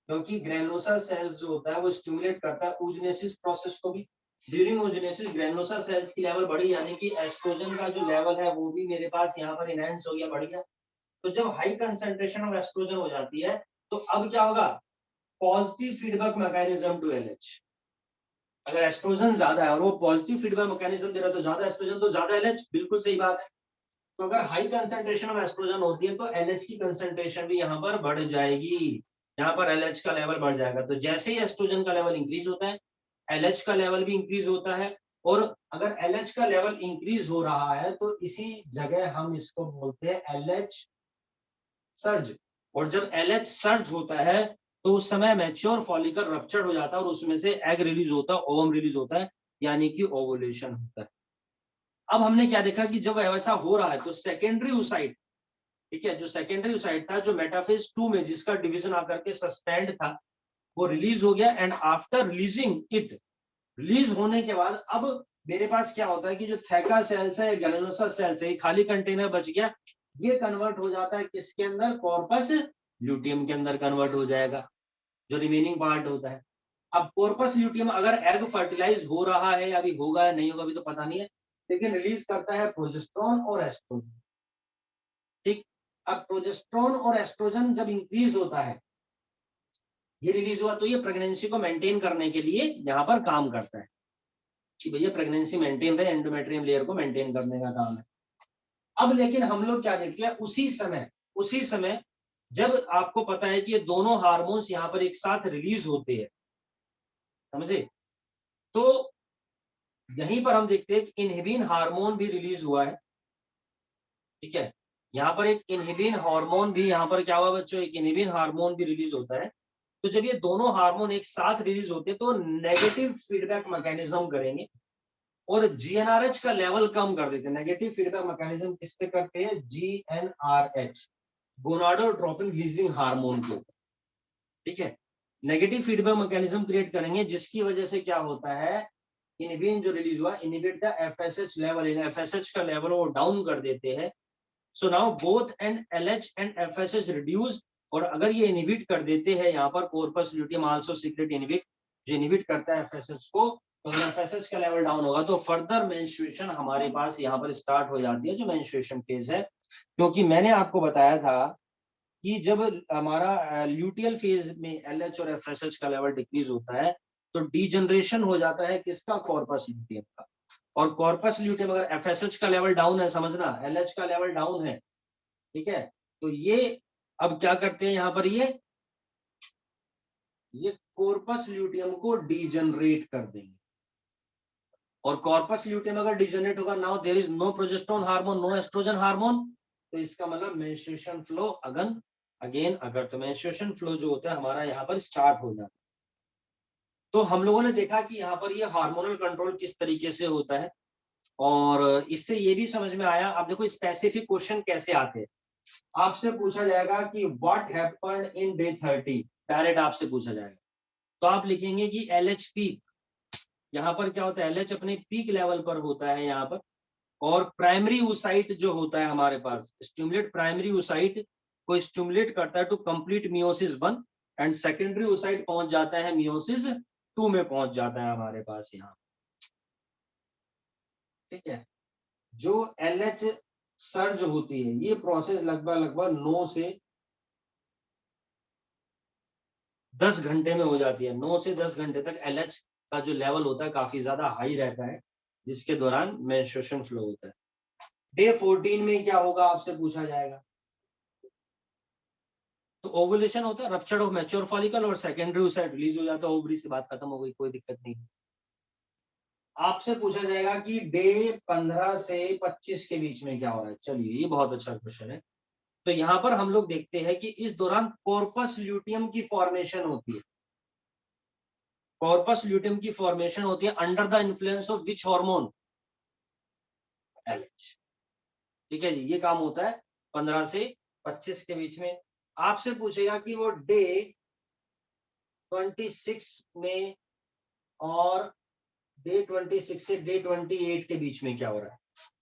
क्योंकि ग्रेनुलोसा सेल्स जो होता है वो स्टिमुलेट करता है oogenesis प्रोसेस को भी। ड्यूरिंग oogenesis ग्रेनुलोसा सेल्स की लेवल बढ़ी, यानी कि एस्ट्रोजन का जो लेवल है वो भी मेरे पास यहाँ पर इनहेंस हो गया, बढ़ गया। तो जब हाई कंसंट्रेशन ऑफ एस्ट्रोजन हो जाती है तो अब क्या होगा? Positive feedback mechanism to LH. अगर एस्ट्रोजन ज्यादा है और वो पॉजिटिव फीडबैक मैकेनिज्म दे रहा है तो ज्यादा एस्ट्रोजन तो ज्यादा एलएच, बिल्कुल सही बात है। तो अगर हाई कंसंट्रेशन ऑफ एस्ट्रोजन होती है तो एलएच की कंसंट्रेशन भी यहाँ पर बढ़ जाएगी, यहाँ पर एलएच का लेवल बढ़ जाएगा। तो जैसे ही एस्ट्रोजन का लेवल इंक्रीज होता है एलएच का लेवल भी इंक्रीज होता है, और अगर एलएच का लेवल इंक्रीज हो रहा है तो इसी जगह हम इसको बोलते हैं एलएच सर्ज। और जब एलएच सर्ज होता है तो उस समय मैच्योर फॉलिकल रप्चर हो जाता है और उसमें से एग रिलीज होता है, ओवम रिलीज होता है, यानी कि ओवुलेशन होता है। अब हमने क्या देखा कि जब ऐसा हो रहा है तो सेकेंडरी oocyte, ठीक है, जो सेकेंडरी oocyte था जो मेटाफेज 2 में जिसका डिवीजन आकर के सस्पेंड था वो रिलीज हो गया, and after releasing it, release होने के बाद अब मेरे पास क्या होता है कि जो थैका सेल्स है, ग्रेनुलोसा सेल्स है, खाली कंटेनर बच गया, ये कन्वर्ट हो जाता है किसके अंदर? कॉर्पस ल्यूटियम के अंदर कन्वर्ट हो जाएगा, जो रिमेनिंग पार्ट होता है। अब कॉर्पस ल्यूटियम अगर एग फर्टिलाइज हो रहा है या अभी होगा या नहीं होगा अभी तो पता नहीं है, लेकिन रिलीज करता है प्रोजेस्टेरोन और एस्ट्रोजन। ठीक। अब प्रोजेस्टेरोन और एस्ट्रोजन जब इंक्रीज होता है, ये रिलीज हुआ, तो ये प्रेगनेंसी को मेंटेन करने के लिए यहाँ पर काम करता है कि भैया प्रेगनेंसी मेंटेन रहे, एंडोमेट्रियम लेयर को मेंटेन करने का काम है। अब लेकिन हम लोग क्या देखते हैं, उसी समय जब आपको पता है कि ये दोनों हार्मोन्स यहाँ पर एक साथ रिलीज होते हैं, समझे, तो यहीं पर हम देखते हैं कि इनहिबिन हार्मोन भी रिलीज हुआ है। ठीक है, यहाँ पर एक इनहिबिन हार्मोन भी, यहाँ पर क्या हुआ बच्चों, एक इनहिबिन हार्मोन भी रिलीज होता है। तो जब ये दोनों हार्मोन एक साथ रिलीज होते हैं तो नेगेटिव फीडबैक मैकेनिज्म करेंगे और जीएनआरएच का लेवल कम कर देते हैं। नेगेटिव फीडबैक मैकेनिज्म किस पे करते हैं? जीएनआरएच, गोनाडोट्रोपिन रिलीजिंग हार्मोन के ऊपर। ठीक है, नेगेटिव फीडबैक मैकेनिज्म क्रिएट करेंगे जिसकी वजह से क्या होता है, इनहिबिन जो रिलीज हुआ inhibit the FSH level, in FSH का लेवल वो डाउन कर देते हैं। So now both and LH and FSH reduce, और अगर ये इनहिबिट कर देते हैं यहाँ पर corpus luteum also secret inhibit, जो इनहिबिट करता है एफएसएच को, तो अगर एफएसएच का लेवल डाउन होगा तो फर्दर मेंस्ट्रुएशन हमारे पास यहाँ पर स्टार्ट हो जाती है, जो मेंस्ट्रुएशन फेज है। क्योंकि मैंने आपको बताया था कि जब हमारा ल्यूटियल फेज में एलएच और एफएसएच का लेवल डिक्रीज होता है तो डीजनरेशन हो जाता है किसका? कॉर्पस ल्यूटियम का। और कॉर्पस ल्यूटियम अगर एफएसएच का लेवल डाउन है, समझना, एलएच का लेवल डाउन है, ठीक है, तो ये अब क्या करते हैं यहाँ पर, ये कॉर्पस ल्यूटियम को डीजनरेट कर देंगे। और कॉर्पस ल्यूटियम अगर डीजनरेट होगा, now there is no progesterone hormone, no oestrogen hormone, तो इसका मतलब मेंस्ट्रुएशन फ्लो अगेन अगर तो मेंस्ट्रुएशन फ्लो जो होता है हमारा यहाँ पर स्टार्ट हो जाता है। तो हम लोगों ने देखा कि यहाँ पर ये हार्मोनल कंट्रोल किस तरीके से होता है। और इससे ये भी समझ में आया। अब देखो स्पेसिफिक क्वेश्चन कैसे आते हैं। आपसे पूछा जाएगा कि what happened in day 30, direct आपसे पूछा जाएगा, तो आप लिखेंगे कि LH पीक, यहाँ पर क्या होता है, LH अपने पीक लेवल पर होता है यहाँ पर, और प्राइमरी oocyte जो होता है हमारे पास, स्टिमुलेट प्राइमरी oocyte को स्टिमुलेट करता है to complete meiosis 1, and secondary oocyte पहुंच जाता है मियोसिस 2 में पहुंच जाता है हमारे पास यहाँ। ठीक है, जो LH सर्ज होती है, ये प्रोसेस लगभग 9 से 10 घंटे में हो जाती है। 9 से 10 घंटे तक LH का जो लेवल होता है काफी ज्यादा हाई रहता है, जिसके दौरान मेंस्ट्रुएशन फ्लो होता है। डे 14 में क्या होगा आपसे पूछा जाएगा, तो ओवुलेशन होता है, रप्चर ऑफ मैच्योर फॉलिकल और सेकेंडरी oocyte रिलीज हो जाता है, ओवरी से बात खत्म हो गई, कोई दिक्कत नहीं। आपसे पूछा जाएगा कि डे 15 से 25 के बीच में क्या हो रहा है। चलिए, ये बहुत अच्छा क्वेश्चन है। तो यहाँ पर हम लोग देखते हैं कि इस दौरान कॉर्पस ल्यूटियम की फॉर्मेशन होती है। कॉर्पस ल्यूटियम की फॉर्मेशन होती है under the influence of which hormone, LH। ठीक है जी, ये काम होता है 15 से 25 के बीच में। आपसे पूछेगा कि वो डे 26 में और डे 26 से डे 28 के बीच में क्या हो रहा है,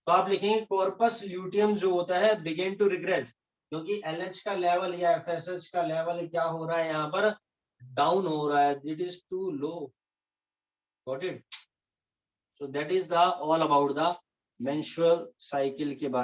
तो आप लिखेंगे कॉर्पस ल्यूटियम जो होता है बिगेन टू रिग्रेस, क्योंकि LH का लेवल या FSH का लेवल क्या हो रहा है यहाँ पर, डाउन हो रहा है, it is too low. Got it? So that is the all about the menstrual cycle के बारे